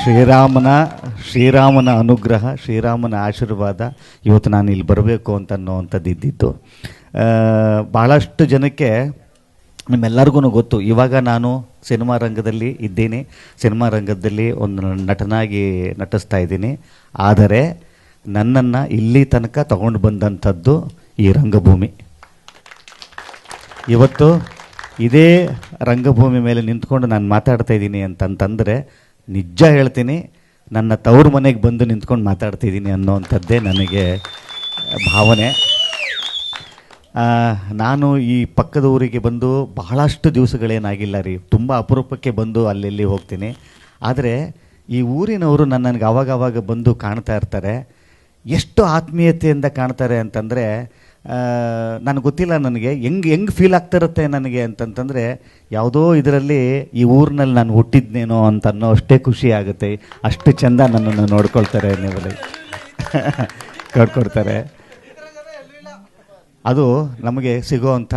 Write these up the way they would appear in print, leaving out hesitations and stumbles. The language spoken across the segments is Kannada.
ಶ್ರೀರಾಮನ ಅನುಗ್ರಹ, ಶ್ರೀರಾಮನ ಆಶೀರ್ವಾದ ಇವತ್ತು ನಾನು ಇಲ್ಲಿ ಬರಬೇಕು ಅನ್ನೋವಂಥದ್ದು ಇದ್ದಿತ್ತು. ಭಾಳಷ್ಟು ಜನಕ್ಕೆ ನಿಮ್ಮೆಲ್ಲರಿಗೂ ಗೊತ್ತು, ಇವಾಗ ನಾನು ಸಿನಿಮಾ ರಂಗದಲ್ಲಿ ಇದ್ದೀನಿ, ಸಿನಿಮಾ ರಂಗದಲ್ಲಿ ಒಂದು ನಟನಾಗಿ ನಟಿಸ್ತಾ ಇದ್ದೀನಿ. ಆದರೆ ನನ್ನನ್ನು ಇಲ್ಲಿ ತನಕ ತಗೊಂಡು ಬಂದಂಥದ್ದು ಈ ರಂಗಭೂಮಿ. ಇವತ್ತು ಇದೇ ರಂಗಭೂಮಿ ಮೇಲೆ ನಿಂತ್ಕೊಂಡು ನಾನು ಮಾತಾಡ್ತಾ ಇದ್ದೀನಿ ಅಂತಂತಂದರೆ ನಿಜ ಹೇಳ್ತೀನಿ, ನನ್ನ ತವ್ರ ಮನೆಗೆ ಬಂದು ನಿಂತ್ಕೊಂಡು ಮಾತಾಡ್ತಿದ್ದೀನಿ ಅನ್ನೋವಂಥದ್ದೇ ನನಗೆ ಭಾವನೆ. ನಾನು ಈ ಪಕ್ಕದ ಊರಿಗೆ ಬಂದು ಬಹಳಷ್ಟು ದಿವಸಗಳೇನಾಗಿಲ್ಲ ರೀ, ತುಂಬ ಅಪರೂಪಕ್ಕೆ ಬಂದು ಅಲ್ಲೆಲ್ಲಿ ಹೋಗ್ತೀನಿ. ಆದರೆ ಈ ಊರಿನವರು ನನಗೆ ಆವಾಗವಾಗ ಬಂದು ಕಾಣ್ತಾ ಇರ್ತಾರೆ. ಎಷ್ಟು ಆತ್ಮೀಯತೆಯಿಂದ ಕಾಣ್ತಾರೆ ಅಂತಂದರೆ ನನಗೆ ಗೊತ್ತಿಲ್ಲ, ನನಗೆ ಹೆಂಗೆ ಫೀಲ್ ಆಗ್ತಿರುತ್ತೆ ನನಗೆ ಅಂತಂತಂದರೆ, ಯಾವುದೋ ಇದರಲ್ಲಿ ಈ ಊರಿನಲ್ಲಿ ನಾನು ಹುಟ್ಟಿದ್ನೇನೋ ಅನ್ನೋ ಅಷ್ಟೇ ಖುಷಿ ಆಗುತ್ತೆ. ಅಷ್ಟು ಚೆಂದ ನನ್ನನ್ನು ನೋಡ್ಕೊಳ್ತಾರೆ, ನೀವು ನೋಡ್ಕೊಡ್ತಾರೆ. ಅದು ನಮಗೆ ಸಿಗೋವಂಥ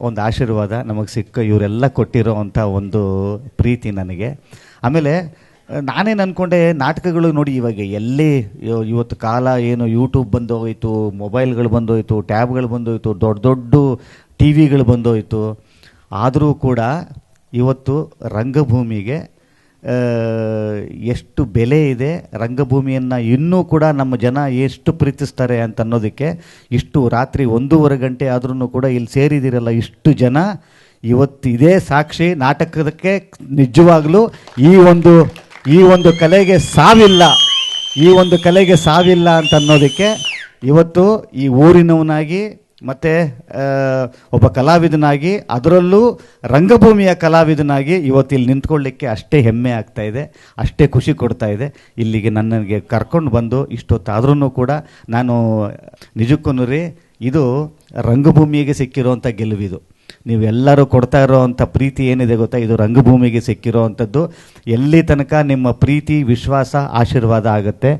ಒಂದು ಆಶೀರ್ವಾದ, ನಮಗೆ ಇವರೆಲ್ಲ ಕೊಟ್ಟಿರೋ ಅಂಥ ಒಂದು ಪ್ರೀತಿ ನನಗೆ. ಆಮೇಲೆ ನಾನೇನು ಅಂದ್ಕೊಂಡೆ, ನಾಟಕಗಳು ನೋಡಿ ಇವಾಗ ಎಲ್ಲಿ ಇವತ್ತು ಕಾಲ ಏನು ಯೂಟ್ಯೂಬ್ ಬಂದೋಯ್ತು, ಮೊಬೈಲ್ಗಳು ಬಂದೋಯ್ತು, ಟ್ಯಾಬ್ಗಳು ಬಂದೋಯ್ತು, ದೊಡ್ಡ ದೊಡ್ಡ ಟಿ ವಿಗಳು ಬಂದೋಯ್ತು. ಆದರೂ ಕೂಡ ಇವತ್ತು ರಂಗಭೂಮಿಗೆ ಎಷ್ಟು ಬೆಲೆ ಇದೆ, ರಂಗಭೂಮಿಯನ್ನು ಇನ್ನೂ ಕೂಡ ನಮ್ಮ ಜನ ಎಷ್ಟು ಪ್ರೀತಿಸ್ತಾರೆ ಅಂತ ಅನ್ನೋದಕ್ಕೆ ಇಷ್ಟು ರಾತ್ರಿ 1:30 ಗಂಟೆ ಆದ್ರೂ ಕೂಡ ಇಲ್ಲಿ ಸೇರಿದಿರಲ್ಲ ಇಷ್ಟು ಜನ, ಇವತ್ತು ಇದೇ ಸಾಕ್ಷಿ. ನಾಟಕದಕ್ಕೆ ನಿಜವಾಗ್ಲೂ ಈ ಒಂದು ಕಲೆಗೆ ಸಾವಿಲ್ಲ, ಅಂತ ಅನ್ನೋದಕ್ಕೆ ಇವತ್ತು ಈ ಊರಿನವನಾಗಿ ಮತ್ತು ಒಬ್ಬ ಕಲಾವಿದನಾಗಿ, ಅದರಲ್ಲೂ ರಂಗಭೂಮಿಯ ಕಲಾವಿದನಾಗಿ ಇವತ್ತು ಇಲ್ಲಿ ನಿಂತ್ಕೊಳ್ಳಿಕ್ಕೆ ಅಷ್ಟೇ ಹೆಮ್ಮೆ ಆಗ್ತಾ ಇದೆ, ಅಷ್ಟೇ ಖುಷಿ ಕೊಡ್ತಾ ಇದೆ. ಇಲ್ಲಿಗೆ ನನಗೆ ಕರ್ಕೊಂಡು ಬಂದು ಇಷ್ಟೊತ್ತಾದ್ರೂ ಕೂಡ ನಾನು ನಿಜಕ್ಕೂ ರೀ, ಇದು ರಂಗಭೂಮಿಗೆ ಸಿಕ್ಕಿರೋವಂಥ ಗೆಲುವಿದು. ನೀವೆಲ್ಲರೂ ಕೊಡ್ತಾ ಇರೋವಂಥ ಪ್ರೀತಿ ಏನಿದೆ ಗೊತ್ತಾ, ಇದು ರಂಗಭೂಮಿಗೆ ಸಿಕ್ಕಿರೋ ಅಂಥದ್ದು. ಎಲ್ಲಿ ತನಕ ನಿಮ್ಮ ಪ್ರೀತಿ, ವಿಶ್ವಾಸ, ಆಶೀರ್ವಾದ ಆಗುತ್ತೆ,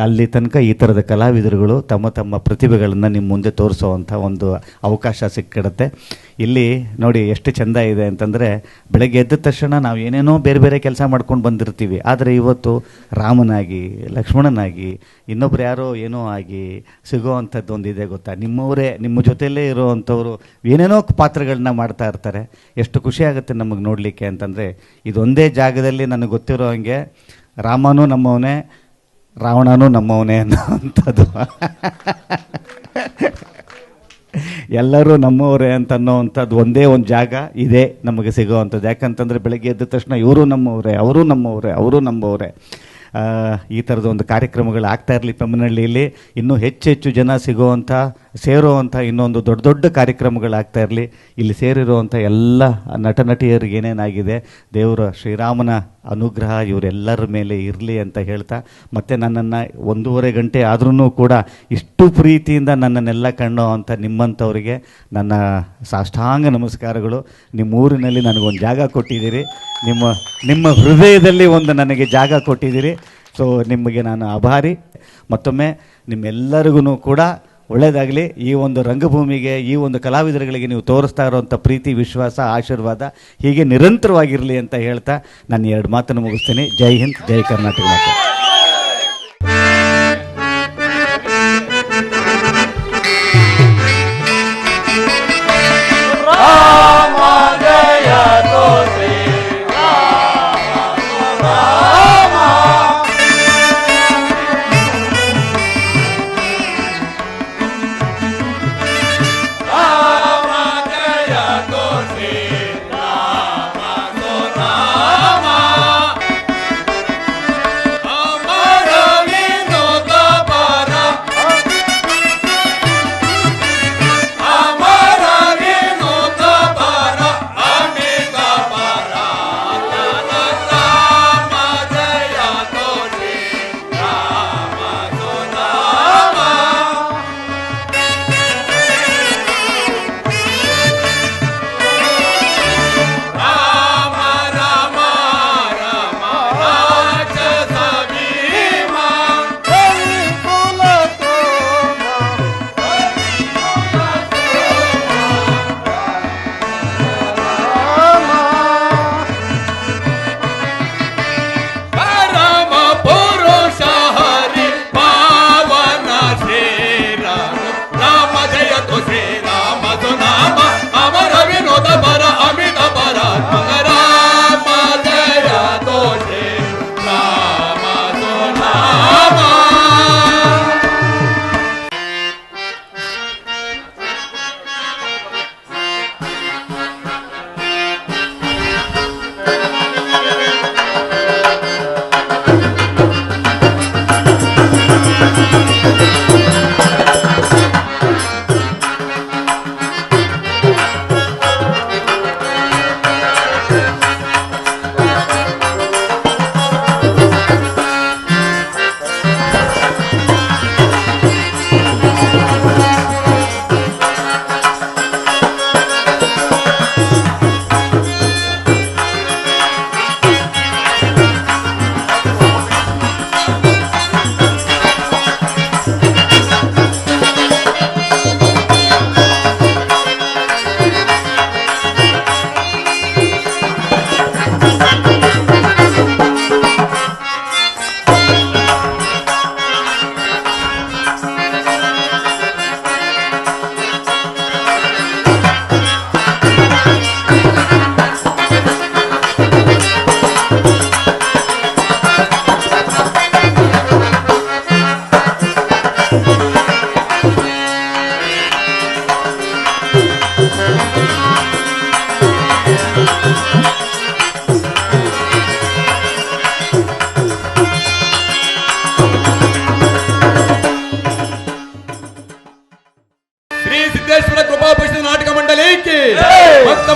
ಅಲ್ಲಿ ತನಕ ಈ ಥರದ ಕಲಾವಿದರುಗಳು ತಮ್ಮ ತಮ್ಮ ಪ್ರತಿಭೆಗಳನ್ನು ನಿಮ್ಮ ಮುಂದೆ ತೋರಿಸೋವಂಥ ಒಂದು ಅವಕಾಶ ಸಿಕ್ಕಿಡುತ್ತೆ. ಇಲ್ಲಿ ನೋಡಿ ಎಷ್ಟು ಚೆಂದ ಇದೆ ಅಂತಂದರೆ, ಬೆಳಗ್ಗೆ ಎದ್ದ ತಕ್ಷಣ ನಾವು ಏನೇನೋ ಬೇರೆ ಬೇರೆ ಕೆಲಸ ಮಾಡ್ಕೊಂಡು ಬಂದಿರ್ತೀವಿ. ಆದರೆ ಇವತ್ತು ರಾಮನಾಗಿ, ಲಕ್ಷ್ಮಣನಾಗಿ, ಇನ್ನೊಬ್ರು ಯಾರೋ ಏನೋ ಆಗಿ ಸಿಗೋವಂಥದ್ದು ಒಂದಿದೆ ಗೊತ್ತಾ, ನಿಮ್ಮವರೇ ನಿಮ್ಮ ಜೊತೆಯಲ್ಲೇ ಇರೋವಂಥವ್ರು ಏನೇನೋ ಪಾತ್ರಗಳನ್ನ ಮಾಡ್ತಾ ಇರ್ತಾರೆ. ಎಷ್ಟು ಖುಷಿ ಆಗುತ್ತೆ ನಮಗೆ ನೋಡಲಿಕ್ಕೆ ಅಂತಂದರೆ, ಇದೊಂದೇ ಜಾಗದಲ್ಲಿ ನನಗೆ ಗೊತ್ತಿರೋ ಹಾಗೆ ರಾಮನೂ ನಮ್ಮವನೇ, ರಾವಣನೂ ನಮ್ಮವನೇ ಅನ್ನೋವಂಥದ್ದು. ಎಲ್ಲರೂ ನಮ್ಮವರೇ ಅಂತ ಅನ್ನೋವಂಥದ್ದು ಒಂದೇ ಒಂದು ಜಾಗ ಇದೆ ನಮಗೆ ಸಿಗೋವಂಥದ್ದು. ಯಾಕಂತಂದರೆ ಬೆಳಗ್ಗೆ ಎದ್ದ ತಕ್ಷಣ ಇವರು ನಮ್ಮವರೇ, ಅವರು ನಮ್ಮವರೇ. ಈ ಥರದ ಒಂದು ಕಾರ್ಯಕ್ರಮಗಳು ಆಗ್ತಾ ಇರಲಿ ಪಮ್ಮನಹಳ್ಳಿಯಲ್ಲಿ, ಇನ್ನೂ ಹೆಚ್ಚು ಜನ ಸೇರುವಂಥ ಇನ್ನೊಂದು ದೊಡ್ಡ ದೊಡ್ಡ ಕಾರ್ಯಕ್ರಮಗಳಾಗ್ತಾ ಇರಲಿ. ಇಲ್ಲಿ ಸೇರಿರುವಂಥ ಎಲ್ಲ ನಟ ನಟಿಯರಿಗೆ ಏನೇನಾಗಿದೆ, ದೇವರ ಶ್ರೀರಾಮನ ಅನುಗ್ರಹ ಇವರೆಲ್ಲರ ಮೇಲೆ ಇರಲಿ ಅಂತ ಹೇಳ್ತಾ, ಮತ್ತು ನನ್ನನ್ನು 1:30 ಗಂಟೆ ಆದ್ರೂ ಕೂಡ ಇಷ್ಟು ಪ್ರೀತಿಯಿಂದ ನನ್ನನ್ನೆಲ್ಲ ಕಾಣೋ ಅಂಥ ನಿಮ್ಮಂಥವ್ರಿಗೆ ನನ್ನ ಸಾಷ್ಟಾಂಗ ನಮಸ್ಕಾರಗಳು. ನಿಮ್ಮ ಊರಿನಲ್ಲಿ ನನಗೊಂದು ಜಾಗ ಕೊಟ್ಟಿದ್ದೀರಿ, ನಿಮ್ಮ ಹೃದಯದಲ್ಲಿ ಒಂದು ನನಗೆ ಜಾಗ ಕೊಟ್ಟಿದ್ದೀರಿ. ಸೊ ನಿಮಗೆ ನಾನು ಆಭಾರಿ. ಮತ್ತೊಮ್ಮೆ ನಿಮ್ಮೆಲ್ಲರಿಗೂ ಕೂಡ ಒಳ್ಳೆಯದಾಗಲಿ. ಈ ಒಂದು ರಂಗಭೂಮಿಗೆ, ಈ ಒಂದು ಕಲಾವಿದರುಗಳಿಗೆ ನೀವು ತೋರಿಸ್ತಾ ಇರೋವಂಥ ಪ್ರೀತಿ, ವಿಶ್ವಾಸ, ಆಶೀರ್ವಾದ ಹೀಗೆ ನಿರಂತರವಾಗಿರಲಿ ಅಂತ ಹೇಳ್ತಾ ನಾನು 2 ಮಾತನ್ನು ಮುಗಿಸ್ತೀನಿ. ಜೈ ಹಿಂದ್, ಜೈ ಕರ್ನಾಟಕ ಮಾತೆ.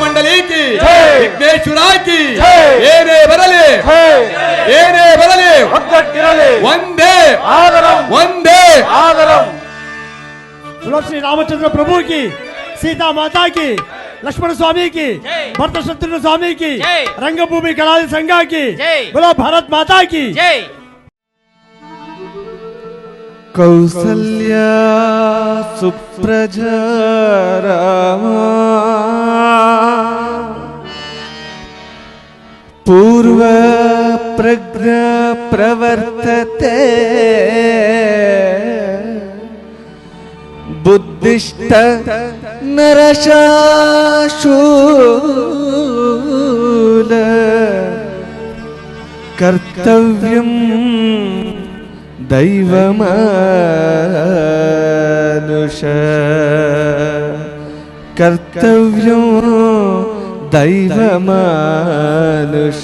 ಮಂಡಲಿಗೆ ವಿಘ್ನೇಶ್ವರಾಗಿ ಏನೇ ಬರಲಿ ಒಗ್ಗಟ್ಟಿರಲಿ ಒಂದೇ ಆದರಂ ಒಂದೇ आदरम। श्री रामचंद्र प्रभु की, सीता माता की, लक्ष्मण स्वामी की, भरत शत्रुघ्न स्वामी की, रंगभूमि कलाविद संघ की, बोलो भारत माता की। कौसल्या सुप्रजा रामा पूर्व प्रज्ञा प्रवर्तते बुद्धिष्ट नरशाशूल कर्तव्यं दैवमानुष कर्तव्यं दैवमानुष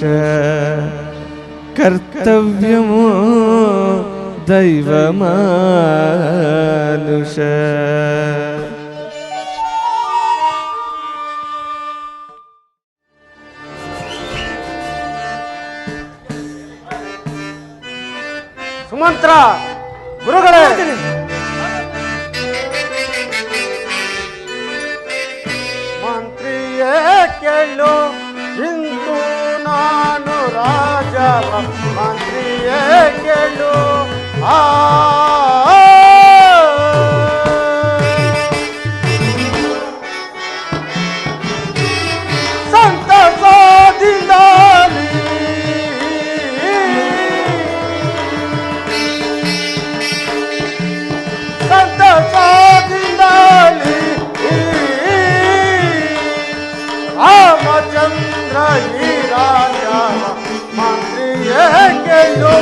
कर्तव्यं दैवमानुष। ಸುಮಂತ್ರ ಗುರುಗಳೇ, ಮಂತ್ರಿಯೇ ಕೇಳು ಇಂದು ನಾನು ರಾಜ, ಮಂತ್ರಿಯೇ ಕೇಳು ಆ ಸಂತಸದಿಂದಲೇ ಸಂತಸದಿಂದಲೇ ರಾಮಚಂದ್ರ ಈ ರಾಜ ಮಂತ್ರಿಯೇ ಕೇಳು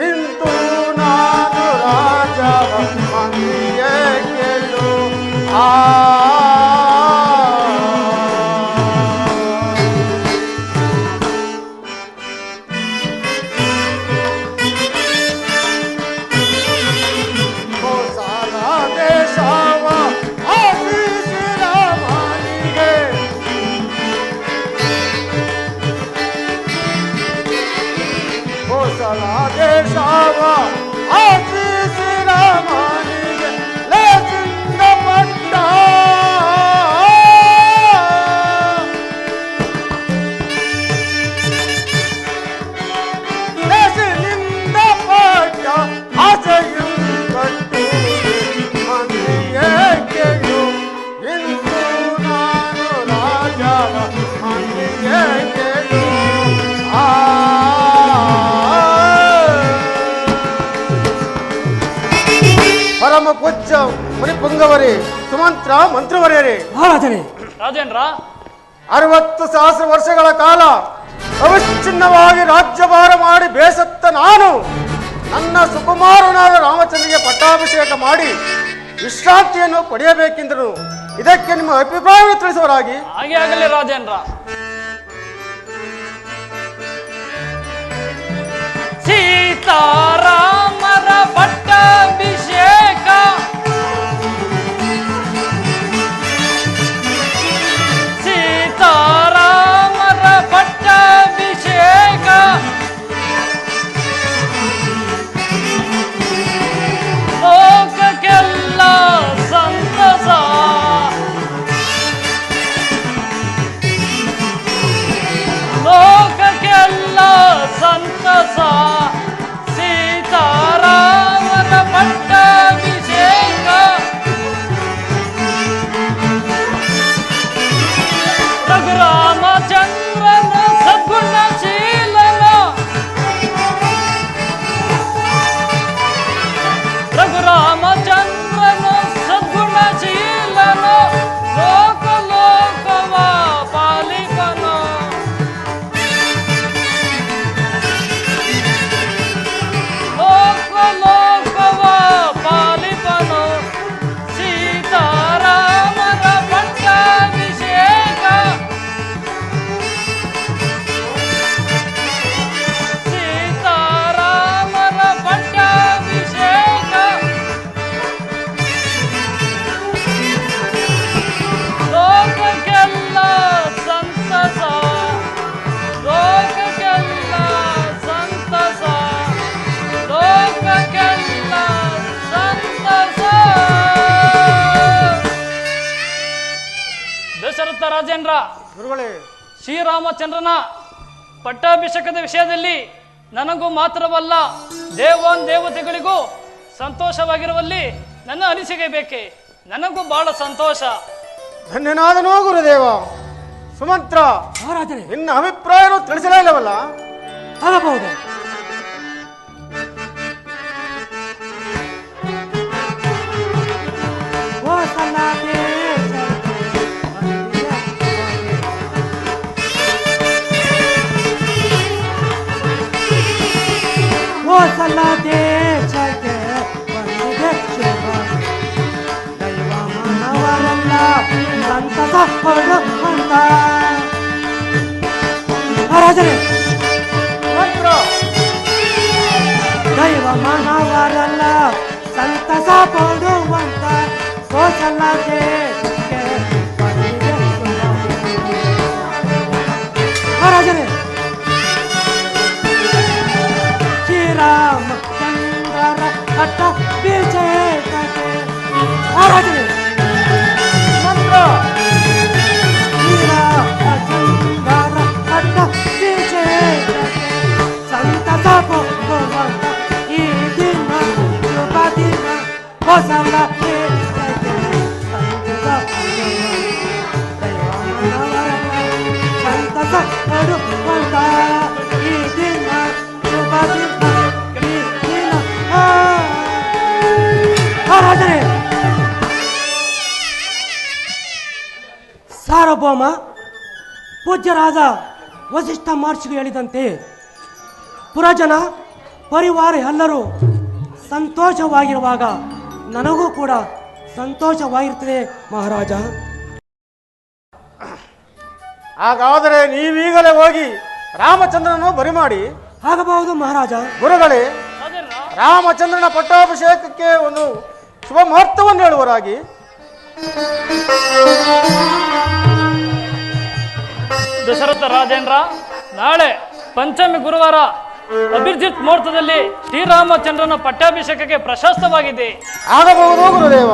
ಇಂದು ನಾನು ರಾಜ, ಮಂತ್ರಿಯೇ ಕೇಳು ಆ ಪರಮ ಪೂಜ್ಯ ಮುನಿಪುಂಗವರೇ, ಸುಮಂತ್ರ ಮಂತ್ರವರ್ಯರೇ, ಮಹಾರಾಜರೇ, ರಾಜೇಂದ್ರ 60,000 ವರ್ಷಗಳ ಕಾಲ ಅವಿಚ್ಛಿನ್ನವಾಗಿ ರಾಜ್ಯಭಾರ ಮಾಡಿ ಬೇಸತ್ತ ನಾನು ನನ್ನ ಸುಕುಮಾರನಾದ ರಾಮಚಂದ್ರನಿಗೆ ಪಟ್ಟಾಭಿಷೇಕ ಮಾಡಿ ವಿಶ್ರಾಂತಿಯನ್ನು ಪಡೆಯಬೇಕೆಂದರು. ಇದಕ್ಕೆ ನಿಮ್ಮ ಅಭಿಪ್ರಾಯವನ್ನು ತಿಳಿಸುವರಾಗಿ. ಹಾಗೆ ಆಗಲಿ ರಾಜೇಂದ್ರ. ಸೀತಾರಾಮರ ಪಟ್ಟಾಭಿಷೇಕ ಸೀತಾರಾಮರ ಪಟ್ಟಾಭಿಷೇಕ ಲೋಕಕ್ಕೆಲ್ಲ ಸಂತಸ ಲೋಕಕ್ಕೆಲ್ಲ ಸಂತಸ ರಾಜೇಂದ್ರ, ಗುರುಗಳೇ, ಶ್ರೀರಾಮಚಂದ್ರನ ಪಟ್ಟಾಭಿಷೇಕದ ವಿಷಯದಲ್ಲಿ ನನಗೂ ಮಾತ್ರವಲ್ಲ ದೇವಾನ್ ದೇವತೆಗಳಿಗೂ ಸಂತೋಷವಾಗಿರುವಲ್ಲಿ ನನ್ನ ಅನಿಸಿಕೆ ಬೇಕೆ. ನನಗೂ ಬಹಳ ಸಂತೋಷ. ಧನ್ಯನಾದನೋ ಗುರುದೇವ. ಸುಮಂತ್ರ, ಮಹಾರಾಜರೇ, ನಿನ್ನ ಅಭಿಪ್ರಾಯನೂ ತಿಳಿಸಲೇ ಇಲ್ಲವಲ್ಲ? ಆಗಬಹುದು. ಮಹಾರಾಜರೇ, ಸುಮಂತ್ರ, ದೈವ ಮಾನವರಲ್ಲ ಸಂತಸ ಪಡುವಂತ ಕೋಸಲ ದೇಶಕ್ಕೆ ಬಂದಿದೆ ಮಹಾರಾಜರೇ. ಶ್ರೀರಾಮಚಂದ್ರರ ಹಠ ವಿಜಯಕ್ಕೆ ಮಹಾರಾಜರೇ. ಸುಮಂತ್ರ, ಶ್ರೀರಾಮಚಂದ್ರರ ಹಠ ವಿಜಯಕ್ಕೆ ಸಂತಸ ಪಡುವಂತ ಈ ದಿನ ಶುಭ ದಿನ ಕೋಸಲ ದೇಶಕ್ಕೆ ಸಂತಸ ಸಂತಸ ಪಡುವಂತ ಈ ದಿನ ಶುಭ ದಿನ ಈ ದಿನ ಮಹಾರಾಜರೇ. ಸಾರ್ವಭೌಮ ಪೂಜ್ಯರಾದ ವಸಿಷ್ಠ ಮಹರ್ಷಿಗಳು ಹೇಳಿದಂತೆ ಪುರಜನ ಪರಿವಾರ ಎಲ್ಲರೂ ಸಂತೋಷವಾಗಿರುವಾಗ ನನಗೂ ಕೂಡ ಸಂತೋಷವಾಗಿರ್ತದೆ ಮಹಾರಾಜ. ಹಾಗಾದರೆ ನೀವೀಗಲೇ ಹೋಗಿ ರಾಮಚಂದ್ರನನ್ನು ಬರಿಮಾಡಿ. ಆಗಬಹುದು ಮಹಾರಾಜ. ಗುರುಗಳೇ, ರಾಜೇಂದ್ರ, ರಾಮಚಂದ್ರನ ಪಟ್ಟಾಭಿಷೇಕಕ್ಕೆ ಒಂದು ಶುಭ ಮುಹೂರ್ತವನ್ನು ಹೇಳುವರಾಗಿ. ದಶರಥ ರಾಜೇಂದ್ರ, ನಾಳೆ ಪಂಚಮಿ ಗುರುವಾರ ಅಭಿಜಿತ್ ಮುಹೂರ್ತದಲ್ಲಿ ಶ್ರೀರಾಮಚಂದ್ರನ ಪಟ್ಟಾಭಿಷೇಕಕ್ಕೆ ಪ್ರಶಸ್ತವಾಗಿದೆ. ಆಗಬಹುದು ಗುರುದೇವ.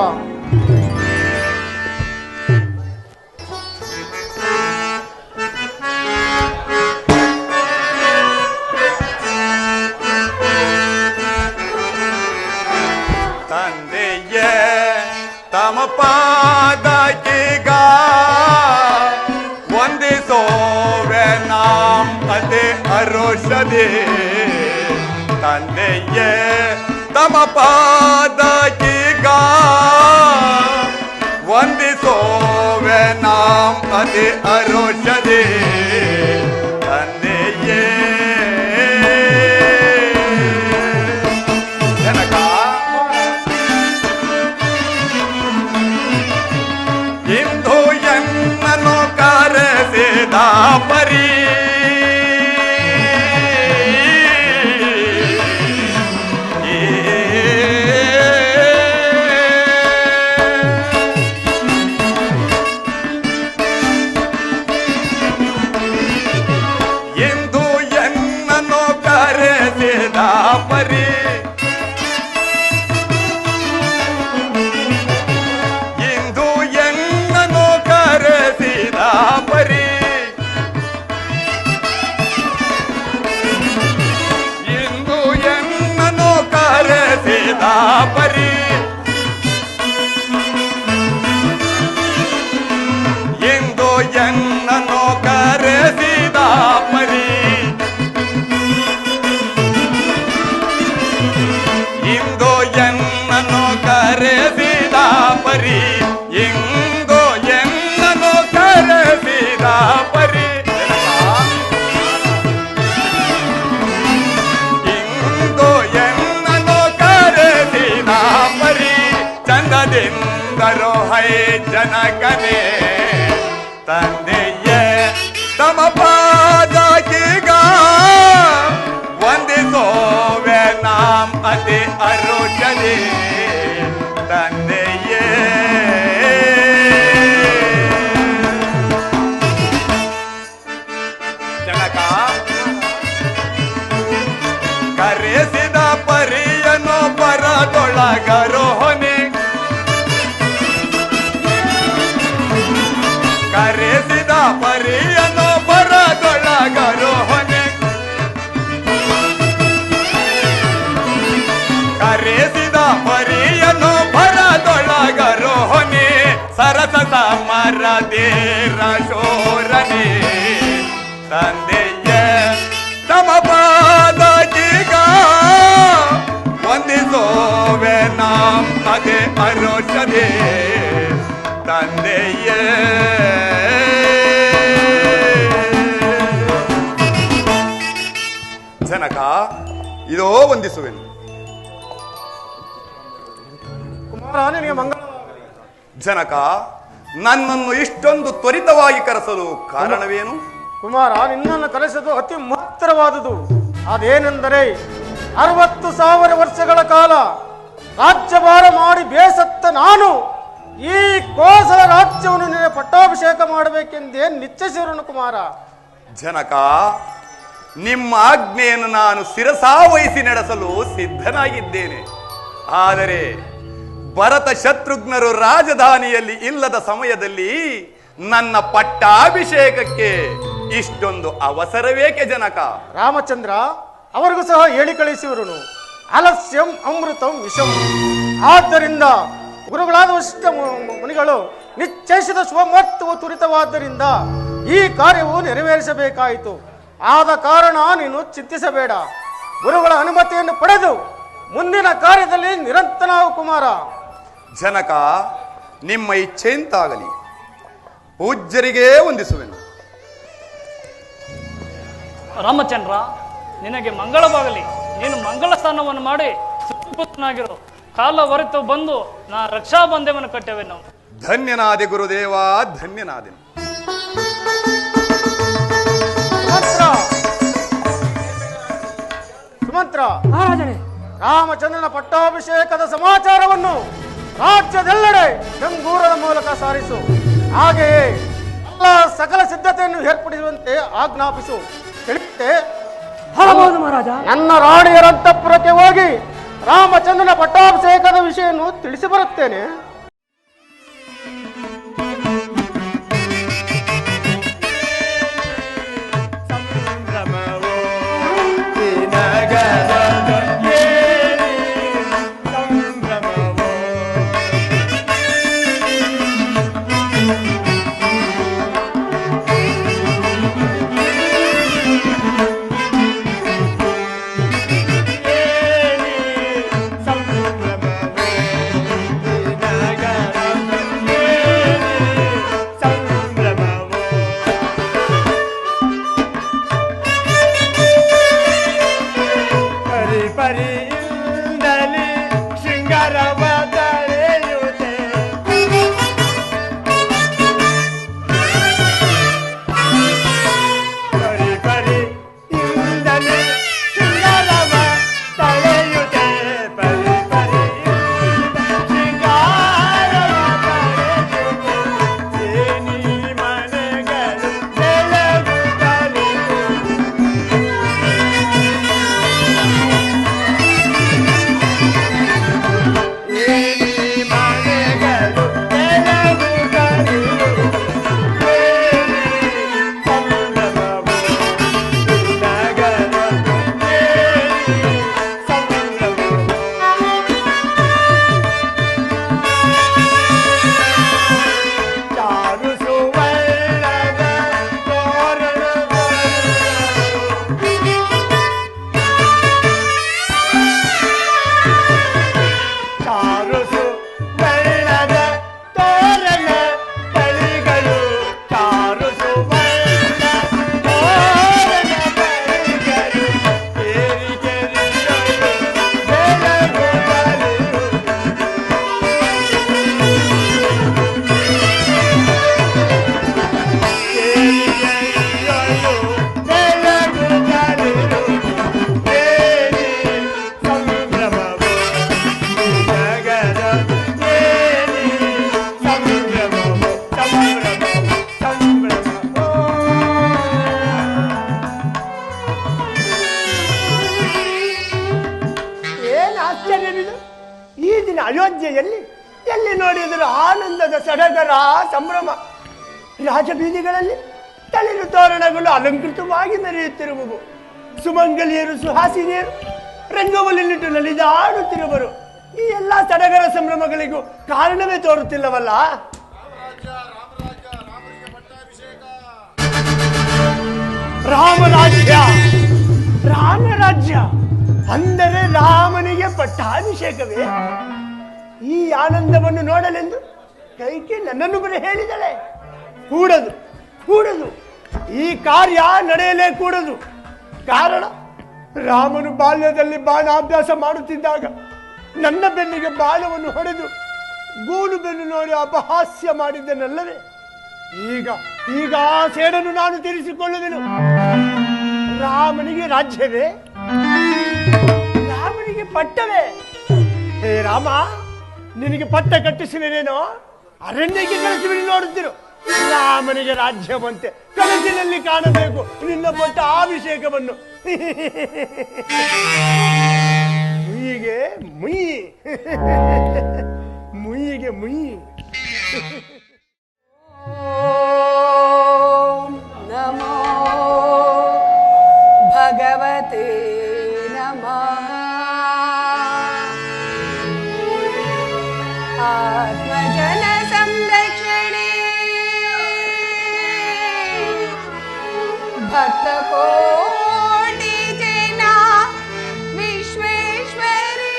ತಂದೆಯೇ ತಮ ಪಾದಕೀಗ ವಂದಿಸೋವೆ ನಾಂ ಅದೇ ಅರೋಷದೆ. ತಂದೆಯೇ ತಮ ಪಾದಕೀಗ ವಂದಿಸೋವೆ ನಾಂ ಅದೇ ಅರೋಷದೆ. ತಂದೆಯೇ ಜನಕ ಇಂದು ಎನ್ನನು ಕರೆಸಿದ ಪರಿ ಇಂದು ಎನ್ನನು ಕರೆಸಿದ ಪರಿ ಇಂದು ಎನ್ನನು ಕರೆಸಿದ ಪರಿ ಇಂದು ಎನ್ನನು ಕರೆಸಿದ ಪರಿ ಇಂದು ಎನ್ನನು ಕರೆಸಿದ ಪರಿ ಇಂದು ಎನ್ನನು ಕರೆಸಿದ ಪರಿ ಇಂದು ಎನ್ನನು ಕರೆಸಿದ ಪರಿ ಇಂದು ಎನ್ನನು ಕರೆಸಿದ ಪರಿ ಚಂದದಿಂದರು ಹೈ ಜನಕನೇ. ತಂದೆಯೇ ತಮ ಪಾದಕೀಗ ವಂದಿಸೋವೆ ನಾಂ ಅತಿ ಅರುಷದೆ. ತಂದೆಯೇ ಜನಕ ಕರೆಸಿದ ಪರಿಯನು ಪರದೊಳಗರೋಹನೆ. ಕರೆಸಿದ ಸರಸ ಸಮರದೇರ ಶೋರನೆ ತಂದೆಯ ತಮ ಪಾದಗೀಗ ವಂದಿಸೋವೆ ನಾಂ ಅದೇ ಅರೋಷದೆ ತಂದೆಯ ಜನಕ ಇದೋ ವಂದಿಸುವೆನು. ಕುಮಾರ ನಿನಗೆ ಮಂಗಳ. ಜನಕ, ನನ್ನನ್ನು ಇಷ್ಟೊಂದು ತ್ವರಿತವಾಗಿ ಕರೆಸಲು ಕಾರಣವೇನು? ಕುಮಾರ, ನಿನ್ನನ್ನು ಕರೆಸೋದು ಅತಿ ಮಹತ್ತರವಾದುದು. ಅದೇನೆಂದರೆ 60,000 ವರ್ಷಗಳ ಕಾಲ ರಾಜ್ಯಭಾರ ಮಾಡಿ ಬೇಸತ್ತ ನಾನು ಈ ಕೋಸಲ ರಾಜ್ಯವನ್ನು ನಿನ್ನ ಪಟ್ಟಾಭಿಷೇಕ ಮಾಡಬೇಕೆಂದೇ ನಿಶ್ಚಯಿಸಿರುವನು ಕುಮಾರ. ಜನಕ, ನಿಮ್ಮ ಆಜ್ಞೆಯನ್ನು ನಾನು ಶಿರಸಾವಹಿಸಿ ನಡೆಸಲು ಸಿದ್ಧನಾಗಿದ್ದೇನೆ. ಆದರೆ ಭರತ ಶತ್ರುಘ್ನರು ರಾಜಧಾನಿಯಲ್ಲಿ ಇಲ್ಲದ ಸಮಯದಲ್ಲಿ ನನ್ನ ಪಟ್ಟಾಭಿಷೇಕಕ್ಕೆ ಇಷ್ಟೊಂದು ಅವಸರವೇಕೆ ಜನಕ? ರಾಮಚಂದ್ರ ಅವರಿಗೂ ಸಹ ಹೇಳಿ ಕಳಿಸಿರುವನು, ಆಲಸ್ಯಂ ಅಮೃತಂ ವಿಷಂ. ಆದ್ದರಿಂದ ಗುರುಗಳಾದ ವಸಿಷ್ಠ ಮುನಿಗಳು ನಿಶ್ಚಯಿಸಿದ ಶುಭಮುಹೂರ್ತವು ತುರಿತವಾದ್ದರಿಂದ ಈ ಕಾರ್ಯವು ನೆರವೇರಿಸಬೇಕಾಯಿತು. ಆದ ಕಾರಣ ನೀನು ಚಿಂತಿಸಬೇಡ. ಗುರುಗಳ ಅನುಮತಿಯನ್ನು ಪಡೆದು ಮುಂದಿನ ಕಾರ್ಯದಲ್ಲಿ ನಿರಂತರನಾಗು ಕುಮಾರ. ಜನಕ, ನಿಮ್ಮ ಇಚ್ಛೆಯಂತಾಗಲಿ. ಪೂಜ್ಯರಿಗೆ ವಂದಿಸುವೆನು. ರಾಮಚಂದ್ರ, ನಿನಗೆ ಮಂಗಳವಾಗಲಿ. ನೀನು ಮಂಗಳ ಸ್ನಾನವನ್ನು ಮಾಡಿ ಸುಪುತ್ರನಾಗಿರು. ಕಾಲ ಹೊರತು ಬಂದು ನಾ ರಕ್ಷಾ ಬಂಧವನ್ನು ಕಟ್ಟೆವೆನು. ಧನ್ಯನಾದೆ ಗುರುದೇವ, ಧನ್ಯನಾದೆನು. ಸುಮಂತ್ರ, ಮಹಾರಾಜನೇ, ರಾಮಚಂದ್ರನ ಪಟ್ಟಾಭಿಷೇಕದ ಸಮಾಚಾರವನ್ನು ರಾಜ್ಯದೆಲ್ಲೆಡೆ ಜಂಗೂರದ ಮೂಲಕ ಸಾರಿಸು. ಹಾಗೆಯೇ ಎಲ್ಲ ಸಕಲ ಸಿದ್ಧತೆಯನ್ನು ಏರ್ಪಡಿಸುವಂತೆ ಆಜ್ಞಾಪಿಸು. ತಿಳಿತೆ ಹರಬಹುದು ಮಹಾರಾಜ. ನನ್ನ ರಾಣಿಯರ ಅಂತಃಪುರಕ್ಕೆ ಹೋಗಿ ರಾಮಚಂದ್ರನ ಪಟ್ಟಾಭಿಷೇಕದ ವಿಷಯವನ್ನು ತಿಳಿಸಿ ಬರುತ್ತೇನೆ. ಅಯೋಧ್ಯೆಯಲ್ಲಿ ಎಲ್ಲಿ ನೋಡಿದರೂ ಆನಂದದ ಸಡಗರ ಸಂಭ್ರಮ. ರಾಜಬೀದಿಗಳಲ್ಲಿ ತಳಿರು ತೋರಣಗಳು ಅಲಂಕೃತವಾಗಿ ಮೆರೆಯುತ್ತಿರುವವು. ಸುಮಂಗಲಿಯರು ಸುಹಾಸಿನಿಯರು ರಂಗವಲ್ಲಿಟ್ಟು ನಲಿದಾಡುತ್ತಿರುವರು. ಈ ಎಲ್ಲ ಸಡಗರ ಸಂಭ್ರಮಗಳಿಗೂ ಕಾರಣವೇ ತೋರುತ್ತಿಲ್ಲವಲ್ಲ? ರಾಮರಾಜ್ಯ. ರಾಮರಾಜ್ಯ ಅಂದರೆ ರಾಮನಿಗೆ ಪಟ್ಟಾಭಿಷೇಕವೇ? ಈ ಆನಂದವನ್ನು ನೋಡಲೆಂದು ಕೈಕೆ ನನ್ನನ್ನು ಬರೀ ಹೇಳಿದಳೆ. ಕೂಡದು ಕೂಡದು, ಈ ಕಾರ್ಯ ನಡೆಯಲೇ ಕೂಡದು. ಕಾರಣ, ರಾಮನು ಬಾಲ್ಯದಲ್ಲಿ ಬಾಣಾಭ್ಯಾಸ ಮಾಡುತ್ತಿದ್ದಾಗ ನನ್ನ ಬೆನ್ನಿಗೆ ಬಾಣವನ್ನು ಹೊಡೆದು ಗೂಡು ಬೆನ್ನು ನೋಡಿ ಅಪಹಾಸ್ಯ ಮಾಡಿದ್ದನಲ್ಲವೇ? ಈಗ ಆ ಸೇಡನ್ನು ನಾನು ತೀರಿಸಿಕೊಳ್ಳುವೆನು. ರಾಮನಿಗೆ ರಾಜ್ಯವೇ? ರಾಮನಿಗೆ ಪಟ್ಟವೇ? ಹೇ ರಾಮ, ನಿನಗೆ ಪಟ್ಟ ಕಟ್ಟಿಸುವೇನೇನೋ? ಅರಣ್ಯಕ್ಕೆ ಕಳಿಸುವೆ ನೋಡುತ್ತಿರು. ರಾಮನಿಗೆ ರಾಜ್ಯವಂತೆ ಕನಸಿನಲ್ಲಿ ಕಾಣಬೇಕು ನಿನ್ನ ಪಟ್ಟ ಅಭಿಷೇಕವನ್ನು. ಮುಯ್ಯಿಗೆ ಮುಯ್ಯಿ, ಮುಯ್ಯಿಗೆ ಮುಯ್ಯಿ. ನಮೋ ಭಗವತೆ ನಮಃ. ಆತ್ಮಜನ ಸಂರಕ್ಷಣೆ ಭಕ್ತ ಕೋಟಿ ಜನ ವಿಶ್ವೇಶ್ವರಿ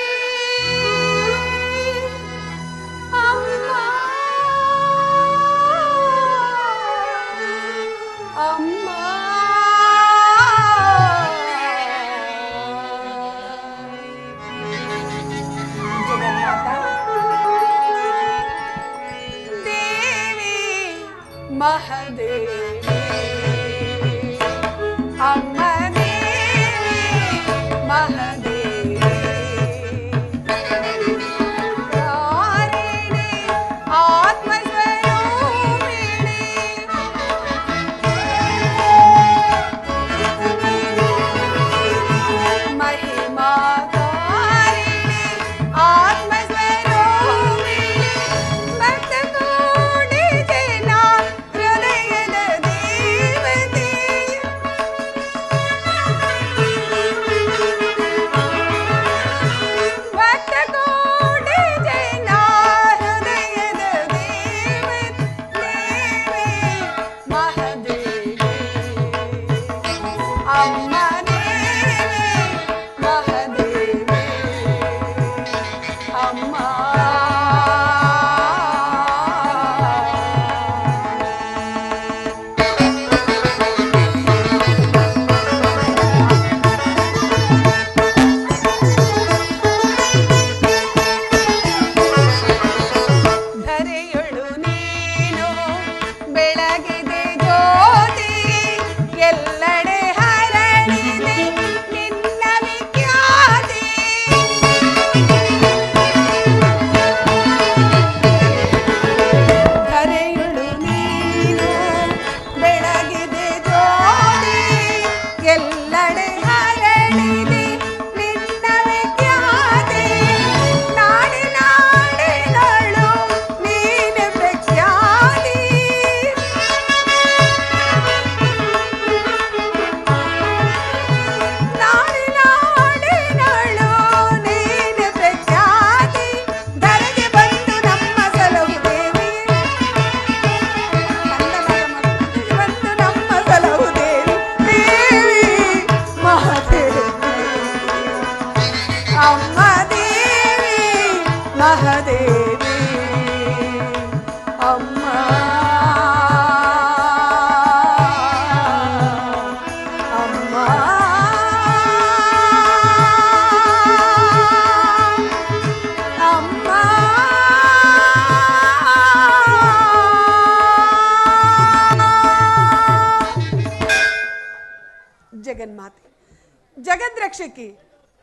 ಅಮ್ಮ ಅಮ್ಮ. ಜಗನ್ಮಾತ ದೇವಿ ಮಹಾದೇವಿ ಅಮ್ಮ ದೇವಿ ಮಹಾದೇವಿ ಕಾರಿಣಿ ಆತ್ಮಸ್ವರೂಪಿಣಿ महिमा कारिणी आत्मस्वरूपिणी भक्त कोटि जना हृदयद देवते. भक्त कोटि जना हृदयद देवते महादेवी अम्मा ಮಹಾದೇವಿ ಅಮ್ಮ. ಧರೆಯೊಳು ನೀನು ಬೆಳಗಿದೆ ಜ್ಯೋತಿ ಎಲ್ಲೆಡೆ ಹರಡಿದೆ ನಿನ್ನ ವಿಖ್ಯಾತಿ. ಧರೆಯೊಳು ನೀನು ಬೆಳಗಿದೆ ಜ್ಯೋತಿ ಎಲ್ಲೆಡೆ ಹರಡಿದೆ ನಿನ್ನ ವಿಖ್ಯಾತಿ. ನಾಡಿನಾಡಿನಳು ನೀನು ಪ್ರಖ್ಯಾತಿ. ನಾಡಿನಾಡಿನಳು ನೀನು ಪ್ರಖ್ಯಾತಿ. ಧರೆಗೆ ಬಂದು ನಮ್ಮ ಸಲಹು ದೇವಿ ಬಂದು ನಮ್ಮ ಸಲಹು ದೇವಿ ದೇವಿ ಮಹಾದೇವಿ ಅಮ್ಮ ದೇವಿ ಮಹಾದೇವಿ ಅಮ್ಮ ಅಮ್ಮ. ಅಮ್ಮ ಜಗನ್ಮಾತೆ ಜಗದ್ರಕ್ಷಕಿ,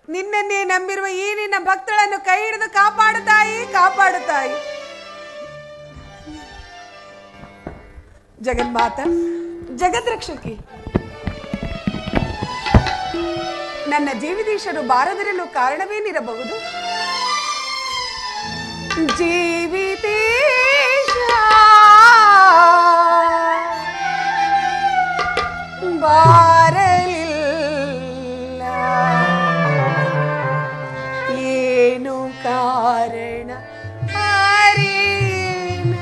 ನಿನ್ನನ್ನೇ ನಂಬಿರುವ ಈ ನಿನ್ನ ಭಕ್ತಳನ್ನು ಕೈ ಹಿಡಿದು ಕಾಪಾಡು ತಾಯಿ, ಕಾಪಾಡು ತಾಯಿ. ಜಗನ್ಮಾತ ಜಗದ್ರಕ್ಷಕಿ, ನನ್ನ ಜೀವಿತೀಶರು ಬಾರದಿರಲು ಕಾರಣವೇನಿರಬಹುದು? ಜೀವಿತೀಶ ಬಾರಲಿಲ್ಲ, ಏನು ಕಾರಣ ಹರಿನ?